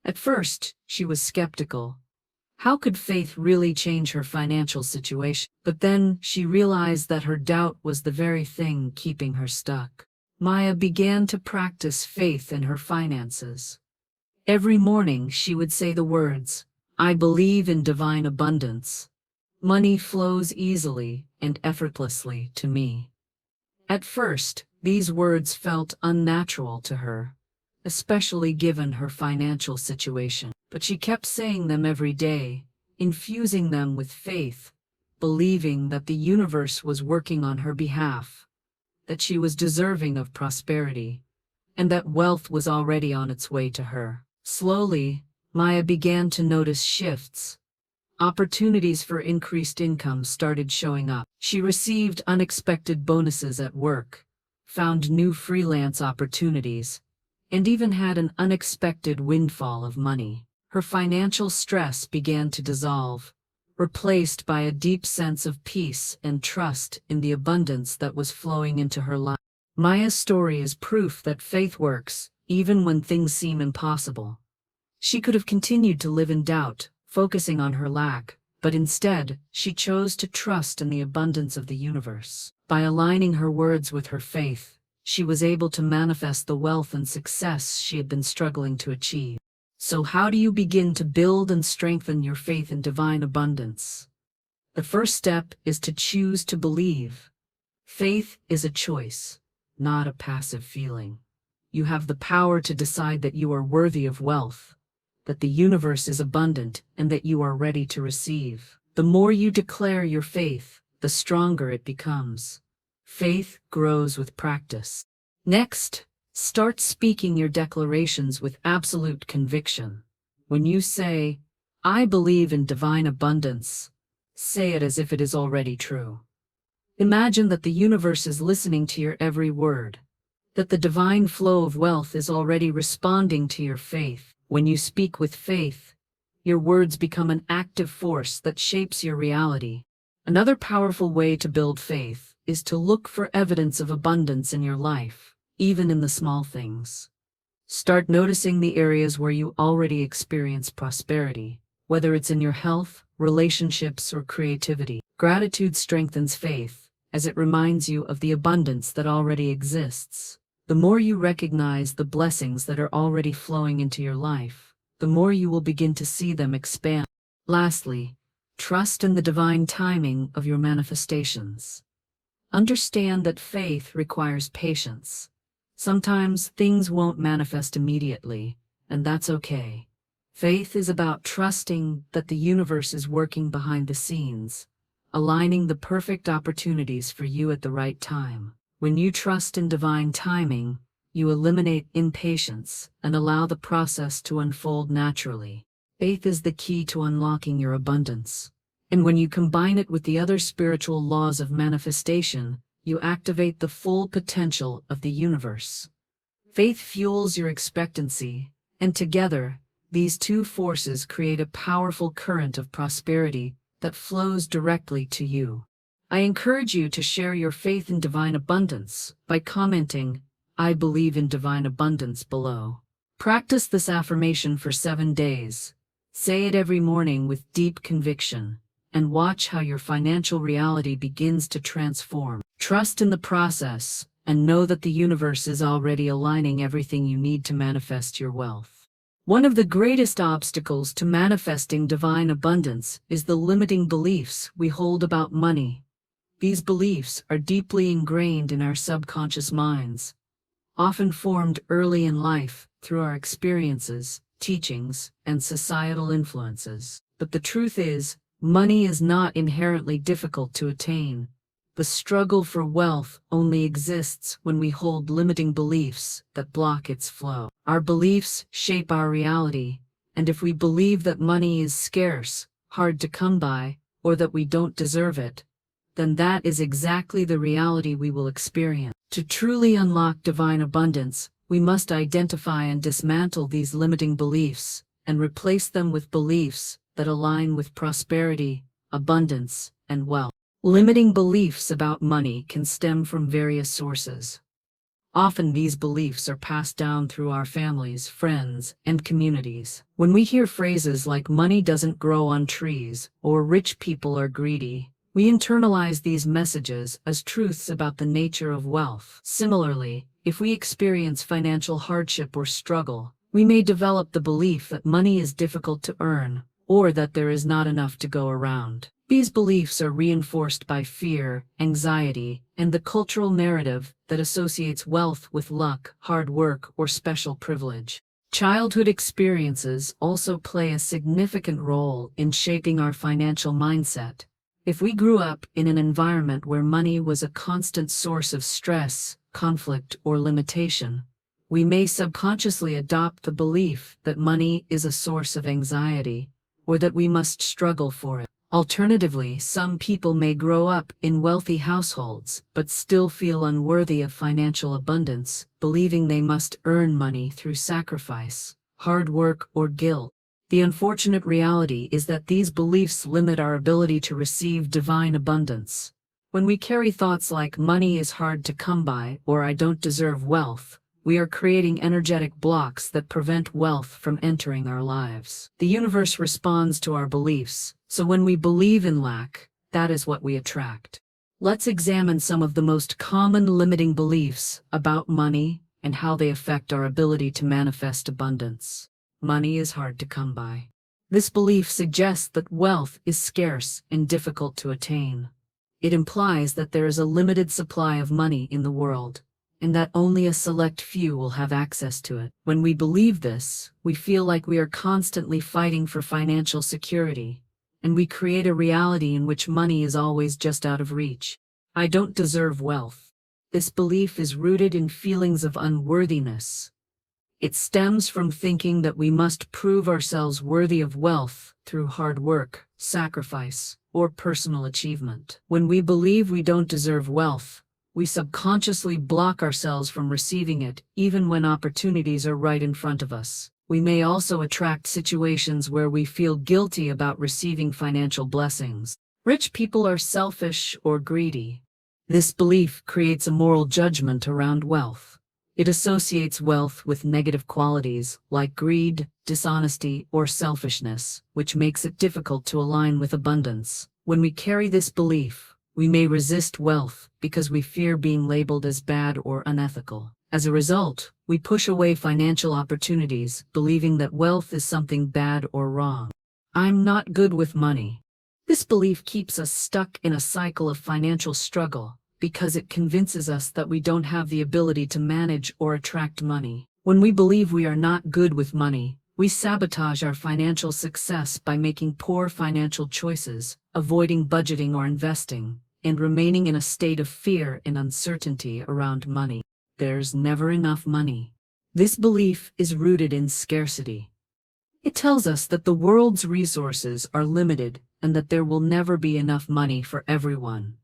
At first, she was skeptical. How could faith really change her financial situation? But then she realized that her doubt was the very thing keeping her stuck. Maya began to practice faith in her finances. Every morning she would say the words, "I believe in divine abundance. Money flows easily and effortlessly to me." At first, these words felt unnatural to her, especially given her financial situation. But she kept saying them every day, infusing them with faith, believing that the universe was working on her behalf, that she was deserving of prosperity, and that wealth was already on its way to her. Slowly, Maya began to notice shifts. Opportunities for increased income started showing up. She received unexpected bonuses at work, found new freelance opportunities, and even had an unexpected windfall of money. Her financial stress began to dissolve, replaced by a deep sense of peace and trust in the abundance that was flowing into her life. Maya's story is proof that faith works, even when things seem impossible. She could have continued to live in doubt, focusing on her lack, but instead, she chose to trust in the abundance of the universe. By aligning her words with her faith, she was able to manifest the wealth and success she had been struggling to achieve. So how do you begin to build and strengthen your faith in divine abundance? The first step is to choose to believe. Faith is a choice, not a passive feeling. You have the power to decide that you are worthy of wealth, that the universe is abundant, and that you are ready to receive. The more you declare your faith, the stronger it becomes. Faith grows with practice. Next, start speaking your declarations with absolute conviction. When you say, "I believe in divine abundance," say it as if it is already true. Imagine that the universe is listening to your every word, that the divine flow of wealth is already responding to your faith. When you speak with faith, your words become an active force that shapes your reality. Another powerful way to build faith is to look for evidence of abundance in your life, even in the small things. Start noticing the areas where you already experience prosperity, whether it's in your health, relationships, or creativity. Gratitude strengthens faith, as it reminds you of the abundance that already exists. The more you recognize the blessings that are already flowing into your life, the more you will begin to see them expand. Lastly, trust in the divine timing of your manifestations. Understand that faith requires patience. Sometimes things won't manifest immediately, and that's okay. Faith is about trusting that the universe is working behind the scenes, aligning the perfect opportunities for you at the right time. When you trust in divine timing, you eliminate impatience and allow the process to unfold naturally. Faith is the key to unlocking your abundance. And when you combine it with the other spiritual laws of manifestation, you activate the full potential of the universe. Faith fuels your expectancy, and together, these two forces create a powerful current of prosperity that flows directly to you. I encourage you to share your faith in divine abundance by commenting, "I believe in divine abundance," below. Practice this affirmation for 7 days. Say it every morning with deep conviction, and watch how your financial reality begins to transform. Trust in the process, and know that the universe is already aligning everything you need to manifest your wealth. One of the greatest obstacles to manifesting divine abundance is the limiting beliefs we hold about money. These beliefs are deeply ingrained in our subconscious minds, often formed early in life through our experiences, teachings, and societal influences. But the truth is, money is not inherently difficult to attain. The struggle for wealth only exists when we hold limiting beliefs that block its flow. Our beliefs shape our reality, and if we believe that money is scarce, hard to come by, or that we don't deserve it, then that is exactly the reality we will experience. To truly unlock divine abundance, we must identify and dismantle these limiting beliefs and replace them with beliefs that align with prosperity, abundance, and wealth. Limiting beliefs about money can stem from various sources. Often these beliefs are passed down through our families, friends, and communities. When we hear phrases like "money doesn't grow on trees" or "rich people are greedy," we internalize these messages as truths about the nature of wealth. Similarly, if we experience financial hardship or struggle, we may develop the belief that money is difficult to earn, or that there is not enough to go around. These beliefs are reinforced by fear, anxiety, and the cultural narrative that associates wealth with luck, hard work, or special privilege. Childhood experiences also play a significant role in shaping our financial mindset. If we grew up in an environment where money was a constant source of stress, conflict, or limitation, we may subconsciously adopt the belief that money is a source of anxiety, or that we must struggle for it. Alternatively, some people may grow up in wealthy households but still feel unworthy of financial abundance, believing they must earn money through sacrifice, hard work, or guilt. The unfortunate reality is that these beliefs limit our ability to receive divine abundance. When we carry thoughts like "money is hard to come by" or "I don't deserve wealth," we are creating energetic blocks that prevent wealth from entering our lives. The universe responds to our beliefs, so when we believe in lack, that is what we attract. Let's examine some of the most common limiting beliefs about money and how they affect our ability to manifest abundance. Money is hard to come by. This belief suggests that wealth is scarce and difficult to attain. It implies that there is a limited supply of money in the world, and that only a select few will have access to it. When we believe this, we feel like we are constantly fighting for financial security, and we create a reality in which money is always just out of reach. I don't deserve wealth. This belief is rooted in feelings of unworthiness. It stems from thinking that we must prove ourselves worthy of wealth through hard work, sacrifice, or personal achievement. When we believe we don't deserve wealth, we subconsciously block ourselves from receiving it, even when opportunities are right in front of us. We may also attract situations where we feel guilty about receiving financial blessings. Rich people are selfish or greedy. This belief creates a moral judgment around wealth. It associates wealth with negative qualities like greed, dishonesty, or selfishness, which makes it difficult to align with abundance. When we carry this belief, we may resist wealth because we fear being labeled as bad or unethical. As a result, we push away financial opportunities, believing that wealth is something bad or wrong. I'm not good with money. This belief keeps us stuck in a cycle of financial struggle, because it convinces us that we don't have the ability to manage or attract money. When we believe we are not good with money, we sabotage our financial success by making poor financial choices, avoiding budgeting or investing, and remaining in a state of fear and uncertainty around money. There's never enough money. This belief is rooted in scarcity. It tells us that the world's resources are limited and that there will never be enough money for everyone.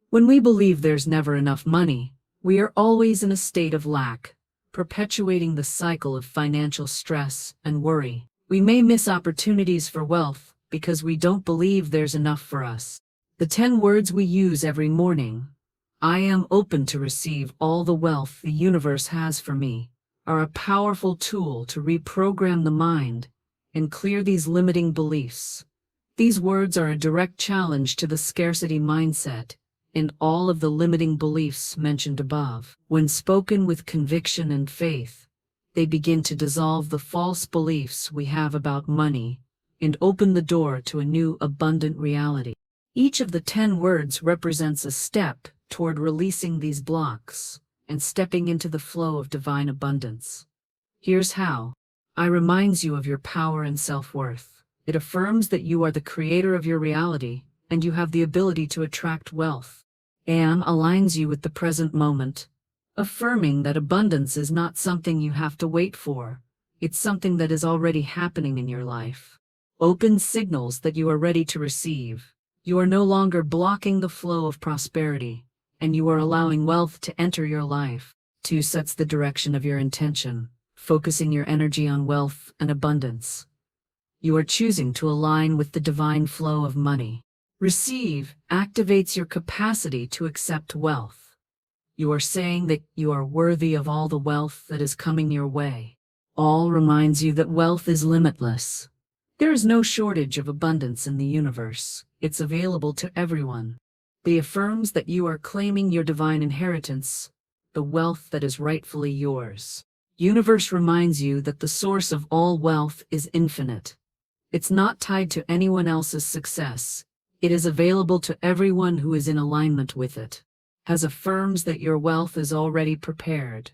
When we believe there's never enough money, we are always in a state of lack, perpetuating the cycle of financial stress and worry. We may miss opportunities for wealth because we don't believe there's enough for us. The 10 words we use every morning, "I am open to receive all the wealth the universe has for me," are a powerful tool to reprogram the mind and clear these limiting beliefs. These words are a direct challenge to the scarcity mindset and all of the limiting beliefs mentioned above. When spoken with conviction and faith, they begin to dissolve the false beliefs we have about money and open the door to a new abundant reality. Each of the 10 words represents a step toward releasing these blocks and stepping into the flow of divine abundance. Here's how. I reminds you of your power and self-worth. It affirms that you are the creator of your reality and you have the ability to attract wealth. And aligns you with the present moment, affirming that abundance is not something you have to wait for. It's something that is already happening in your life. Open signals that you are ready to receive. You are no longer blocking the flow of prosperity, and you are allowing wealth to enter your life. 2 sets the direction of your intention, focusing your energy on wealth and abundance. You are choosing to align with the divine flow of money. Receive activates your capacity to accept wealth. You are saying that you are worthy of all the wealth that is coming your way. All reminds you that wealth is limitless. There is no shortage of abundance in the universe. It's available to everyone. It affirms that you are claiming your divine inheritance, the wealth that is rightfully yours. Universe reminds you that the source of all wealth is infinite. It's not tied to anyone else's success. It is available to everyone who is in alignment with it. As affirms that your wealth is already prepared.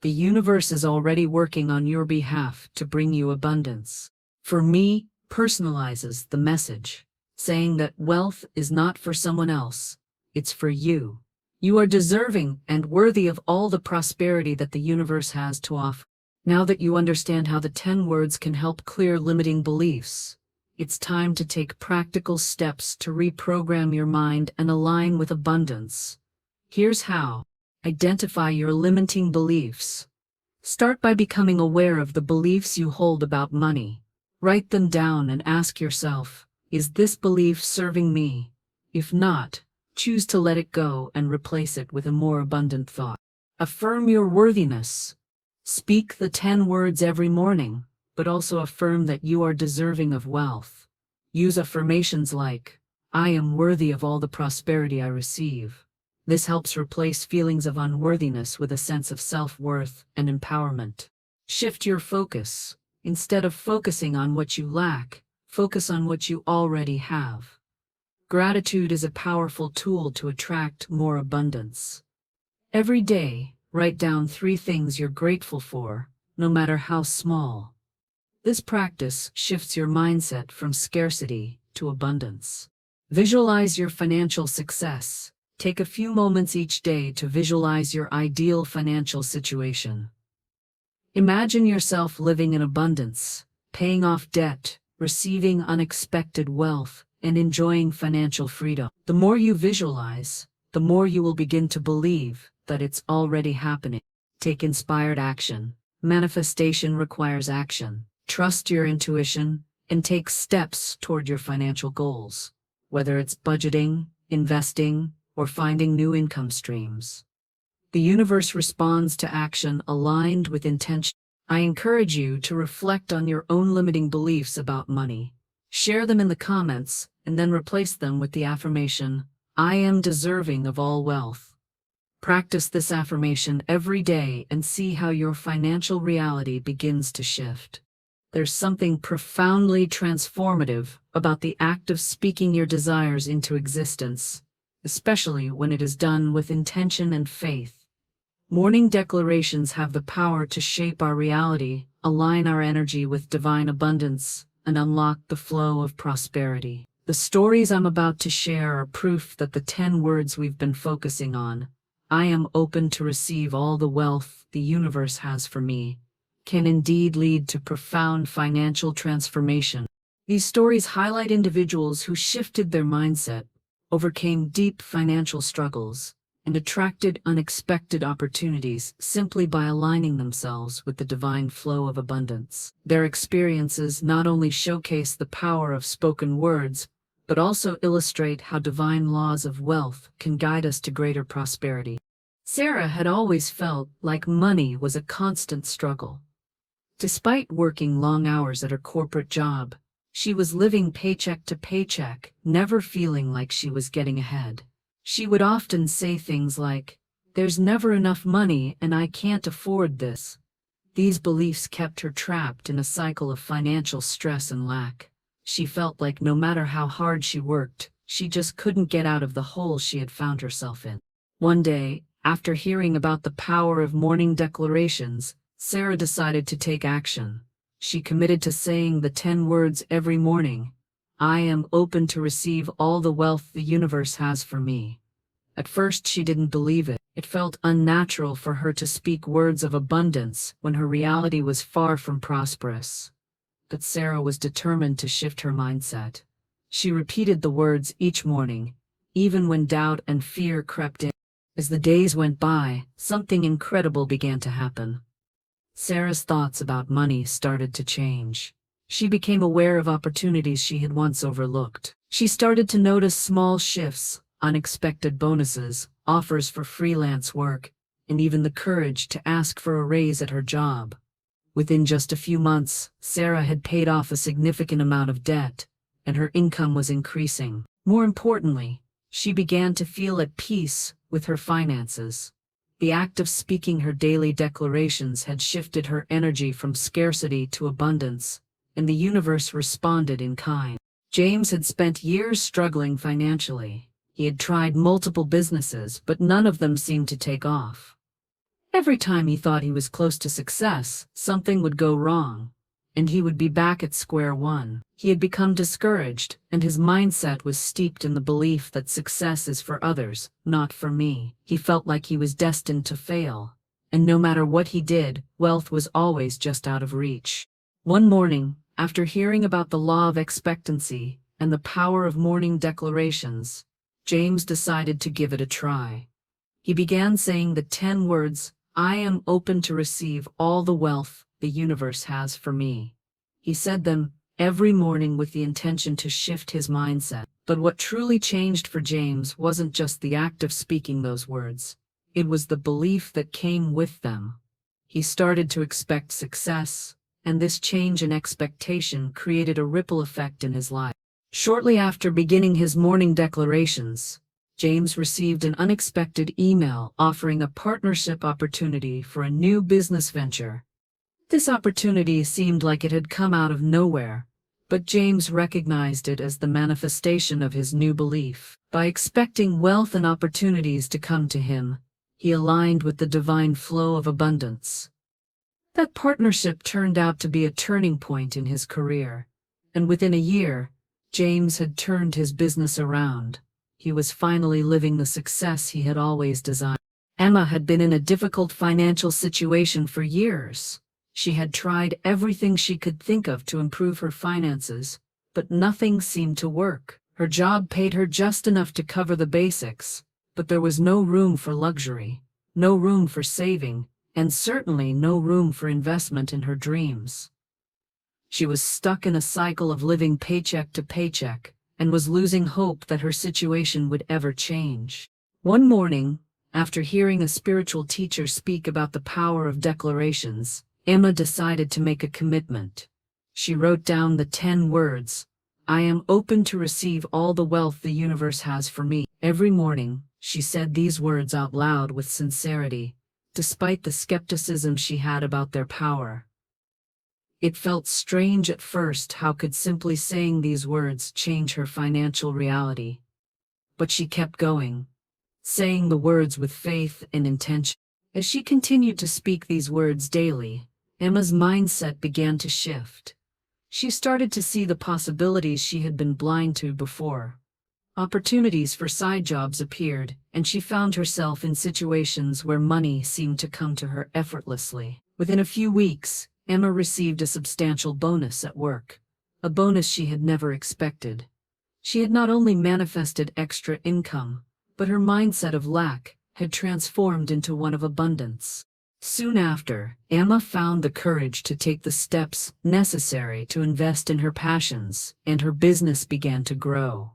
The universe is already working on your behalf to bring you abundance. For me, personalizes the message, saying that wealth is not for someone else, it's for you. You are deserving and worthy of all the prosperity that the universe has to offer. Now that you understand how the 10 words can help clear limiting beliefs, it's time to take practical steps to reprogram your mind and align with abundance. Here's how. Identify your limiting beliefs. Start by becoming aware of the beliefs you hold about money. Write them down and ask yourself, is this belief serving me? If not, choose to let it go and replace it with a more abundant thought. Affirm your worthiness. Speak the 10 words every morning, but also affirm that you are deserving of wealth. Use affirmations like, I am worthy of all the prosperity I receive. This helps replace feelings of unworthiness with a sense of self-worth and empowerment. Shift your focus. Instead of focusing on what you lack, focus on what you already have. Gratitude is a powerful tool to attract more abundance. Every day, write down 3 things you're grateful for, no matter how small. This practice shifts your mindset from scarcity to abundance. Visualize your financial success. Take a few moments each day to visualize your ideal financial situation. Imagine yourself living in abundance, paying off debt, receiving unexpected wealth, and enjoying financial freedom. The more you visualize, the more you will begin to believe that it's already happening. Take inspired action. Manifestation requires action. Trust your intuition and take steps toward your financial goals, whether it's budgeting, investing, or finding new income streams. The universe responds to action aligned with intention. I encourage you to reflect on your own limiting beliefs about money. Share them in the comments and then replace them with the affirmation, I am deserving of all wealth. Practice this affirmation every day and see how your financial reality begins to shift. There's something profoundly transformative about the act of speaking your desires into existence, especially when it is done with intention and faith. Morning declarations have the power to shape our reality, align our energy with divine abundance, and unlock the flow of prosperity. The stories I'm about to share are proof that the 10 words we've been focusing on, I am open to receive all the wealth the universe has for me, can indeed lead to profound financial transformation. These stories highlight individuals who shifted their mindset, overcame deep financial struggles, and attracted unexpected opportunities simply by aligning themselves with the divine flow of abundance. Their experiences not only showcase the power of spoken words, but also illustrate how divine laws of wealth can guide us to greater prosperity. Sarah had always felt like money was a constant struggle. Despite working long hours at her corporate job, she was living paycheck to paycheck, never feeling like she was getting ahead. She would often say things like, "There's never enough money and I can't afford this." These beliefs kept her trapped in a cycle of financial stress and lack. She felt like no matter how hard she worked, she just couldn't get out of the hole she had found herself in. One day, after hearing about the power of morning declarations, Sarah decided to take action. She committed to saying the 10 words every morning, I am open to receive all the wealth the universe has for me. At first she didn't believe it. It felt unnatural for her to speak words of abundance when her reality was far from prosperous. But Sarah was determined to shift her mindset. She repeated the words each morning, even when doubt and fear crept in. As the days went by, something incredible began to happen. Sarah's thoughts about money started to change. She became aware of opportunities she had once overlooked. She started to notice small shifts, unexpected bonuses, offers for freelance work, and even the courage to ask for a raise at her job. Within just a few months, Sarah had paid off a significant amount of debt, and her income was increasing. More importantly, she began to feel at peace with her finances. The act of speaking her daily declarations had shifted her energy from scarcity to abundance, and the universe responded in kind. James had spent years struggling financially. He had tried multiple businesses, but none of them seemed to take off. Every time he thought he was close to success, something would go wrong, and he would be back at square one. He had become discouraged, and his mindset was steeped in the belief that success is for others, not for me. He felt like he was destined to fail, and no matter what he did, wealth was always just out of reach. One morning, after hearing about the law of expectancy and the power of morning declarations, James decided to give it a try. He began saying the 10 words, I am open to receive all the wealth the universe has for me. He said them every morning with the intention to shift his mindset. But what truly changed for James wasn't just the act of speaking those words. It was the belief that came with them. He started to expect success, and this change in expectation created a ripple effect in his life. Shortly after beginning his morning declarations, James received an unexpected email offering a partnership opportunity for a new business venture. This opportunity seemed like it had come out of nowhere, but James recognized it as the manifestation of his new belief. By expecting wealth and opportunities to come to him, he aligned with the divine flow of abundance. That partnership turned out to be a turning point in his career, and within a year, James had turned his business around. He was finally living the success he had always desired. Emma had been in a difficult financial situation for years. She had tried everything she could think of to improve her finances, but nothing seemed to work. Her job paid her just enough to cover the basics, but there was no room for luxury, no room for saving, and certainly no room for investment in her dreams. She was stuck in a cycle of living paycheck to paycheck and was losing hope that her situation would ever change. One morning, after hearing a spiritual teacher speak about the power of declarations, Emma decided to make a commitment. She wrote down the 10 words, "I am open to receive all the wealth the universe has for me." Every morning, she said these words out loud with sincerity, despite the skepticism she had about their power. It felt strange at first. How could simply saying these words change her financial reality? But she kept going, saying the words with faith and intention. As she continued to speak these words daily, Emma's mindset began to shift. She started to see the possibilities she had been blind to before. Opportunities for side jobs appeared, and she found herself in situations where money seemed to come to her effortlessly. Within a few weeks, Emma received a substantial bonus at work, a bonus she had never expected. She had not only manifested extra income, but her mindset of lack had transformed into one of abundance. Soon after, Emma found the courage to take the steps necessary to invest in her passions, and her business began to grow.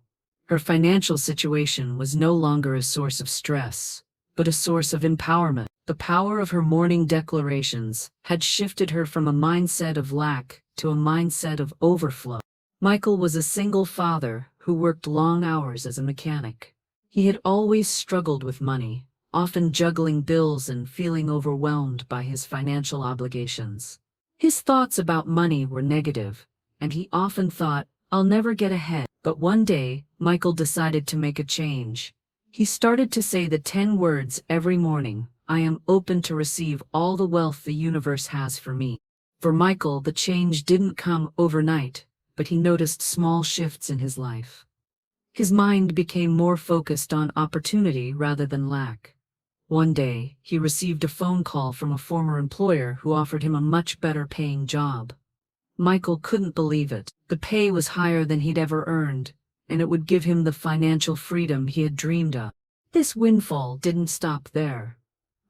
Her financial situation was no longer a source of stress, but a source of empowerment. The power of her morning declarations had shifted her from a mindset of lack to a mindset of overflow. Michael was a single father who worked long hours as a mechanic. He had always struggled with money, often juggling bills and feeling overwhelmed by his financial obligations. His thoughts about money were negative, and he often thought, "I'll never get ahead." But one day, Michael decided to make a change. He started to say the 10 words every morning, "I am open to receive all the wealth the universe has for me." For Michael, the change didn't come overnight, but he noticed small shifts in his life. His mind became more focused on opportunity rather than lack. One day, he received a phone call from a former employer who offered him a much better paying job. Michael couldn't believe it. The pay was higher than he'd ever earned, and it would give him the financial freedom he had dreamed of. This windfall didn't stop there.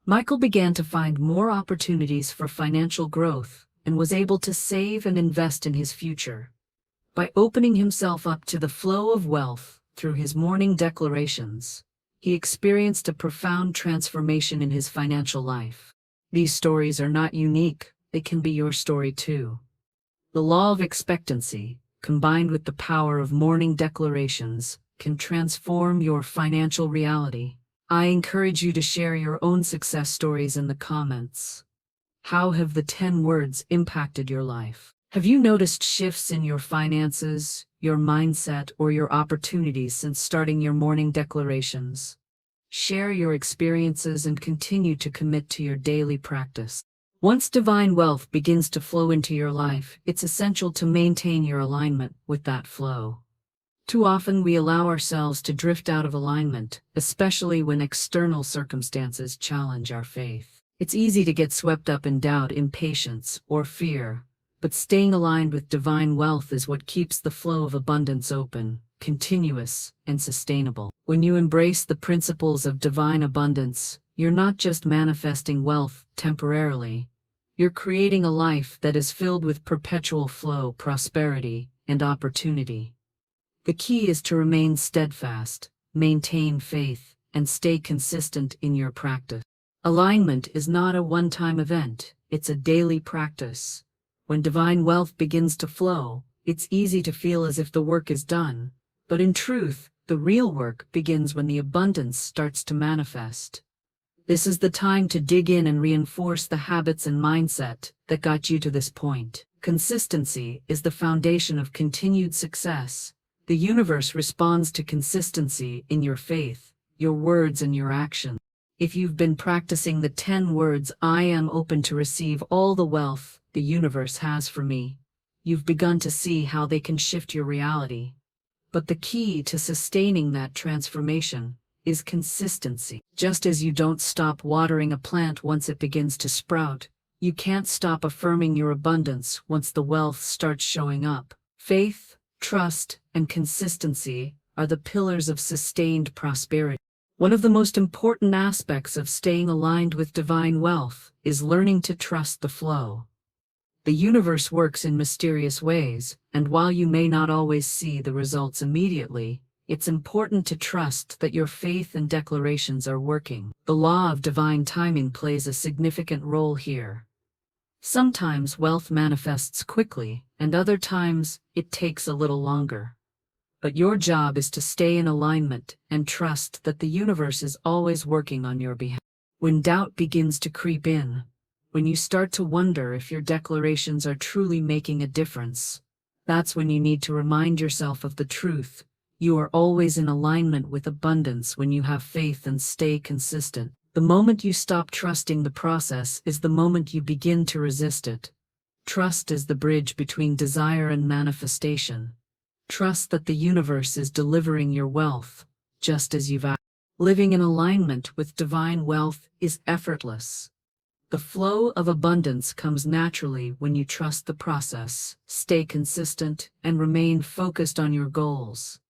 Michael began to find more opportunities for financial growth and was able to save and invest in his future. By opening himself up to the flow of wealth through his morning declarations, he experienced a profound transformation in his financial life. These stories are not unique, they can be your story too. The law of expectancy, combined with the power of morning declarations, can transform your financial reality. I encourage you to share your own success stories in the comments. How have the 10 words impacted your life? Have you noticed shifts in your finances, your mindset, or your opportunities since starting your morning declarations? Share your experiences and continue to commit to your daily practice. Once divine wealth begins to flow into your life, it's essential to maintain your alignment with that flow. Too often we allow ourselves to drift out of alignment, especially when external circumstances challenge our faith. It's easy to get swept up in doubt, impatience, or fear, but staying aligned with divine wealth is what keeps the flow of abundance open, continuous, and sustainable. When you embrace the principles of divine abundance, you're not just manifesting wealth temporarily. You're creating a life that is filled with perpetual flow, prosperity, and opportunity. The key is to remain steadfast, maintain faith, and stay consistent in your practice. Alignment is not a one-time event, it's a daily practice. When divine wealth begins to flow, it's easy to feel as if the work is done, but in truth, the real work begins when the abundance starts to manifest. This is the time to dig in and reinforce the habits and mindset that got you to this point. Consistency is the foundation of continued success. The universe responds to consistency in your faith, your words, and your actions. If you've been practicing the 10 words, "I am open to receive all the wealth the universe has for me," you've begun to see how they can shift your reality. But the key to sustaining that transformation is consistency. Just as you don't stop watering a plant once it begins to sprout, you can't stop affirming your abundance once the wealth starts showing up. Faith, trust, and consistency are the pillars of sustained prosperity. One of the most important aspects of staying aligned with divine wealth is learning to trust the flow. The universe works in mysterious ways, and while you may not always see the results immediately, it's important to trust that your faith and declarations are working. The law of divine timing plays a significant role here. Sometimes wealth manifests quickly, and other times it takes a little longer. But your job is to stay in alignment and trust that the universe is always working on your behalf. When doubt begins to creep in, when you start to wonder if your declarations are truly making a difference, that's when you need to remind yourself of the truth. You are always in alignment with abundance when you have faith and stay consistent. The moment you stop trusting the process is the moment you begin to resist it. Trust is the bridge between desire and manifestation. Trust that the universe is delivering your wealth, just as you've asked. Living in alignment with divine wealth is effortless. The flow of abundance comes naturally when you trust the process, stay consistent, and remain focused on your goals.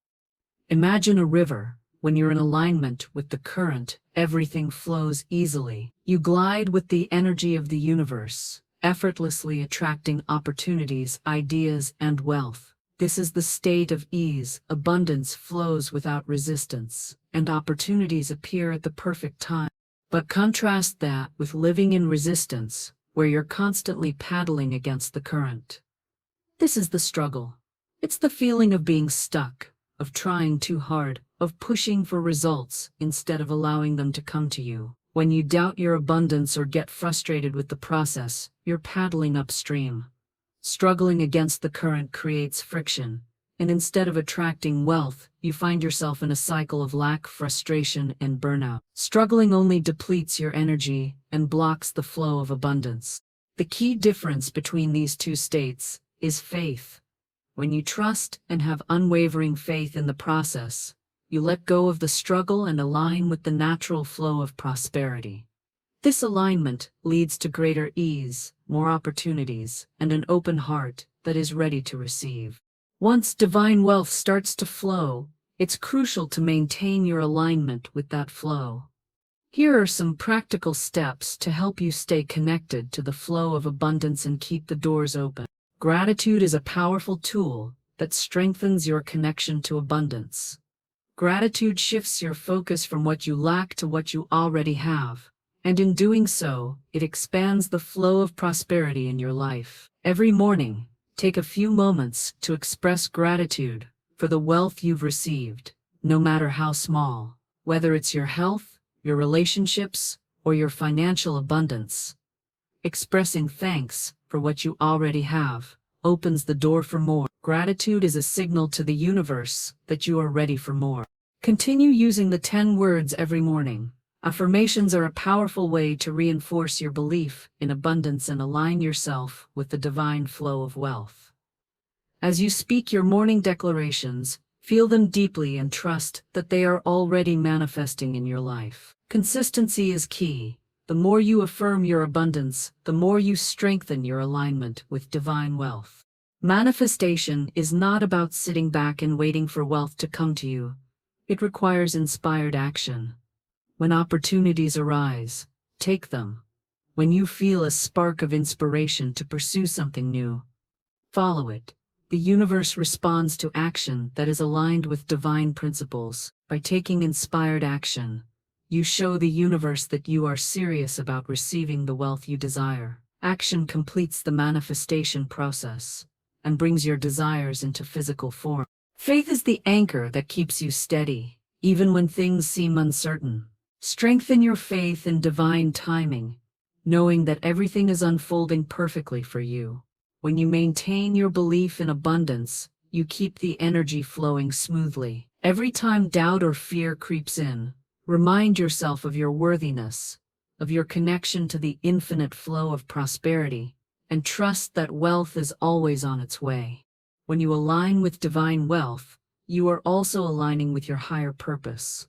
Imagine a river. When you're in alignment with the current, everything flows easily. You glide with the energy of the universe, effortlessly attracting opportunities, ideas, and wealth. This is the state of ease. Abundance flows without resistance, and opportunities appear at the perfect time. But contrast that with living in resistance, where you're constantly paddling against the current. This is the struggle. It's the feeling of being stuck, of trying too hard, of pushing for results instead of allowing them to come to you. When you doubt your abundance or get frustrated with the process, you're paddling upstream. Struggling against the current creates friction, and instead of attracting wealth, you find yourself in a cycle of lack, frustration, and burnout. Struggling only depletes your energy and blocks the flow of abundance. The key difference between these two states is faith. When you trust and have unwavering faith in the process, you let go of the struggle and align with the natural flow of prosperity. This alignment leads to greater ease, more opportunities, and an open heart that is ready to receive. Once divine wealth starts to flow, it's crucial to maintain your alignment with that flow. Here are some practical steps to help you stay connected to the flow of abundance and keep the doors open. Gratitude is a powerful tool that strengthens your connection to abundance. Gratitude shifts your focus from what you lack to what you already have, and in doing so, it expands the flow of prosperity in your life. Every morning, take a few moments to express gratitude for the wealth you've received, no matter how small, whether it's your health, your relationships, or your financial abundance. Expressing thanks for what you already have opens the door for more. Gratitude is a signal to the universe that you are ready for more. Continue using the 10 words every morning. Affirmations are a powerful way to reinforce your belief in abundance and align yourself with the divine flow of wealth. As you speak your morning declarations, feel them deeply and trust that they are already manifesting in your life. Consistency is key. The more you affirm your abundance, the more you strengthen your alignment with divine wealth. Manifestation is not about sitting back and waiting for wealth to come to you. It requires inspired action. When opportunities arise, take them. When you feel a spark of inspiration to pursue something new, follow it. The universe responds to action that is aligned with divine principles. By taking inspired action, you show the universe that you are serious about receiving the wealth you desire. Action completes the manifestation process and brings your desires into physical form. Faith is the anchor that keeps you steady, even when things seem uncertain. Strengthen your faith in divine timing, knowing that everything is unfolding perfectly for you. When you maintain your belief in abundance, you keep the energy flowing smoothly. Every time doubt or fear creeps in, remind yourself of your worthiness, of your connection to the infinite flow of prosperity, and trust that wealth is always on its way. When you align with divine wealth, you are also aligning with your higher purpose.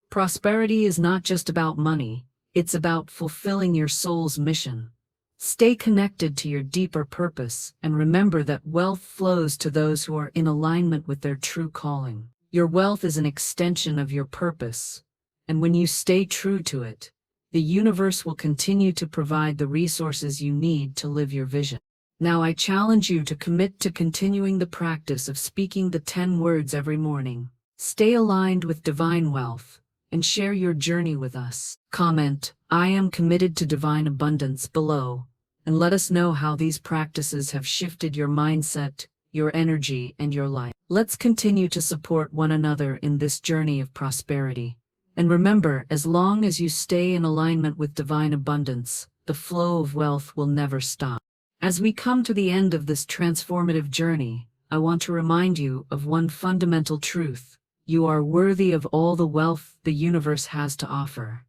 Prosperity is not just about money, it's about fulfilling your soul's mission. Stay connected to your deeper purpose and remember that wealth flows to those who are in alignment with their true calling. Your wealth is an extension of your purpose, and when you stay true to it, the universe will continue to provide the resources you need to live your vision. Now I challenge you to commit to continuing the practice of speaking the 10 words every morning. Stay aligned with divine wealth and share your journey with us. Comment, "I am committed to divine abundance" below, and let us know how these practices have shifted your mindset, your energy, and your life. Let's continue to support one another in this journey of prosperity. And remember, as long as you stay in alignment with divine abundance, the flow of wealth will never stop. As we come to the end of this transformative journey, I want to remind you of one fundamental truth. You are worthy of all the wealth the universe has to offer.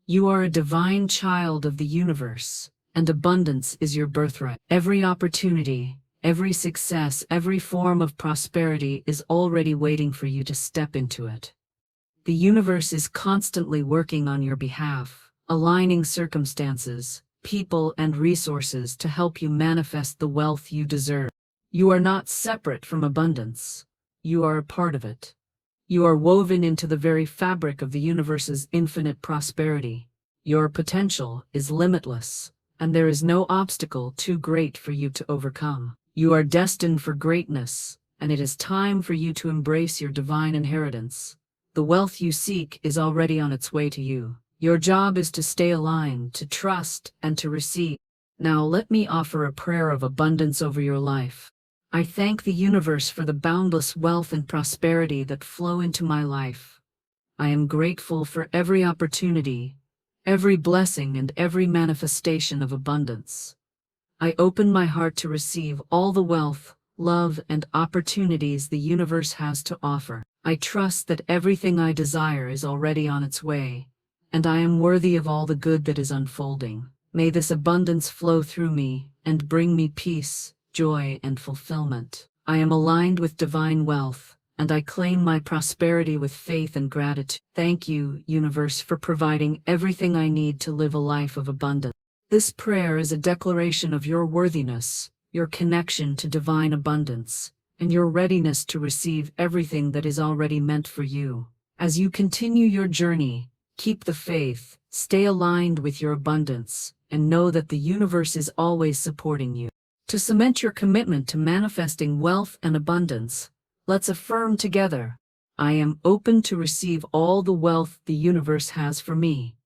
You are a divine child of the universe, and abundance is your birthright. Every opportunity, every success, every form of prosperity is already waiting for you to step into it. The universe is constantly working on your behalf, aligning circumstances, people, and resources to help you manifest the wealth you deserve. You are not separate from abundance. You are a part of it. You are woven into the very fabric of the universe's infinite prosperity. Your potential is limitless, and there is no obstacle too great for you to overcome. You are destined for greatness, and it is time for you to embrace your divine inheritance. The wealth you seek is already on its way to you. Your job is to stay aligned, to trust, and to receive. Now let me offer a prayer of abundance over your life. I thank the universe for the boundless wealth and prosperity that flow into my life. I am grateful for every opportunity, every blessing, and every manifestation of abundance. I open my heart to receive all the wealth, love, and opportunities the universe has to offer. I trust that everything I desire is already on its way, and I am worthy of all the good that is unfolding. May this abundance flow through me and bring me peace, joy, and fulfillment. I am aligned with divine wealth, and I claim my prosperity with faith and gratitude. Thank you, universe, for providing everything I need to live a life of abundance. This prayer is a declaration of your worthiness, your connection to divine abundance, and your readiness to receive everything that is already meant for you. As you continue your journey, keep the faith, stay aligned with your abundance, and know that the universe is always supporting you. To cement your commitment to manifesting wealth and abundance, let's affirm together, I am open to receive all the wealth the universe has for me.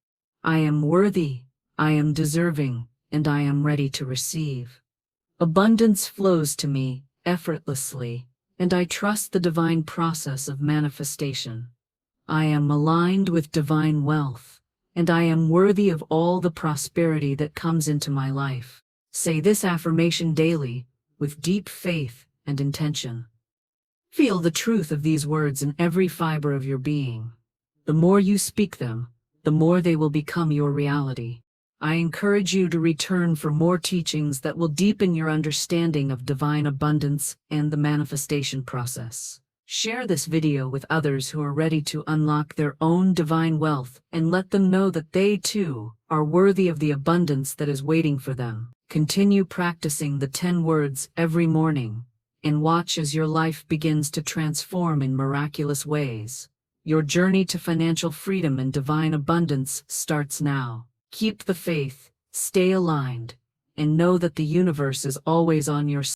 I am worthy, I am deserving, and I am ready to receive. Abundance flows to me effortlessly, and I trust the divine process of manifestation. I am aligned with divine wealth, and I am worthy of all the prosperity that comes into my life. Say this affirmation daily, with deep faith and intention. Feel the truth of these words in every fiber of your being. The more you speak them, the more they will become your reality. I encourage you to return for more teachings that will deepen your understanding of divine abundance and the manifestation process. Share this video with others who are ready to unlock their own divine wealth and let them know that they too are worthy of the abundance that is waiting for them. Continue practicing the 10 words every morning and watch as your life begins to transform in miraculous ways. Your journey to financial freedom and divine abundance starts now. Keep the faith, stay aligned, and know that the universe is always on your side.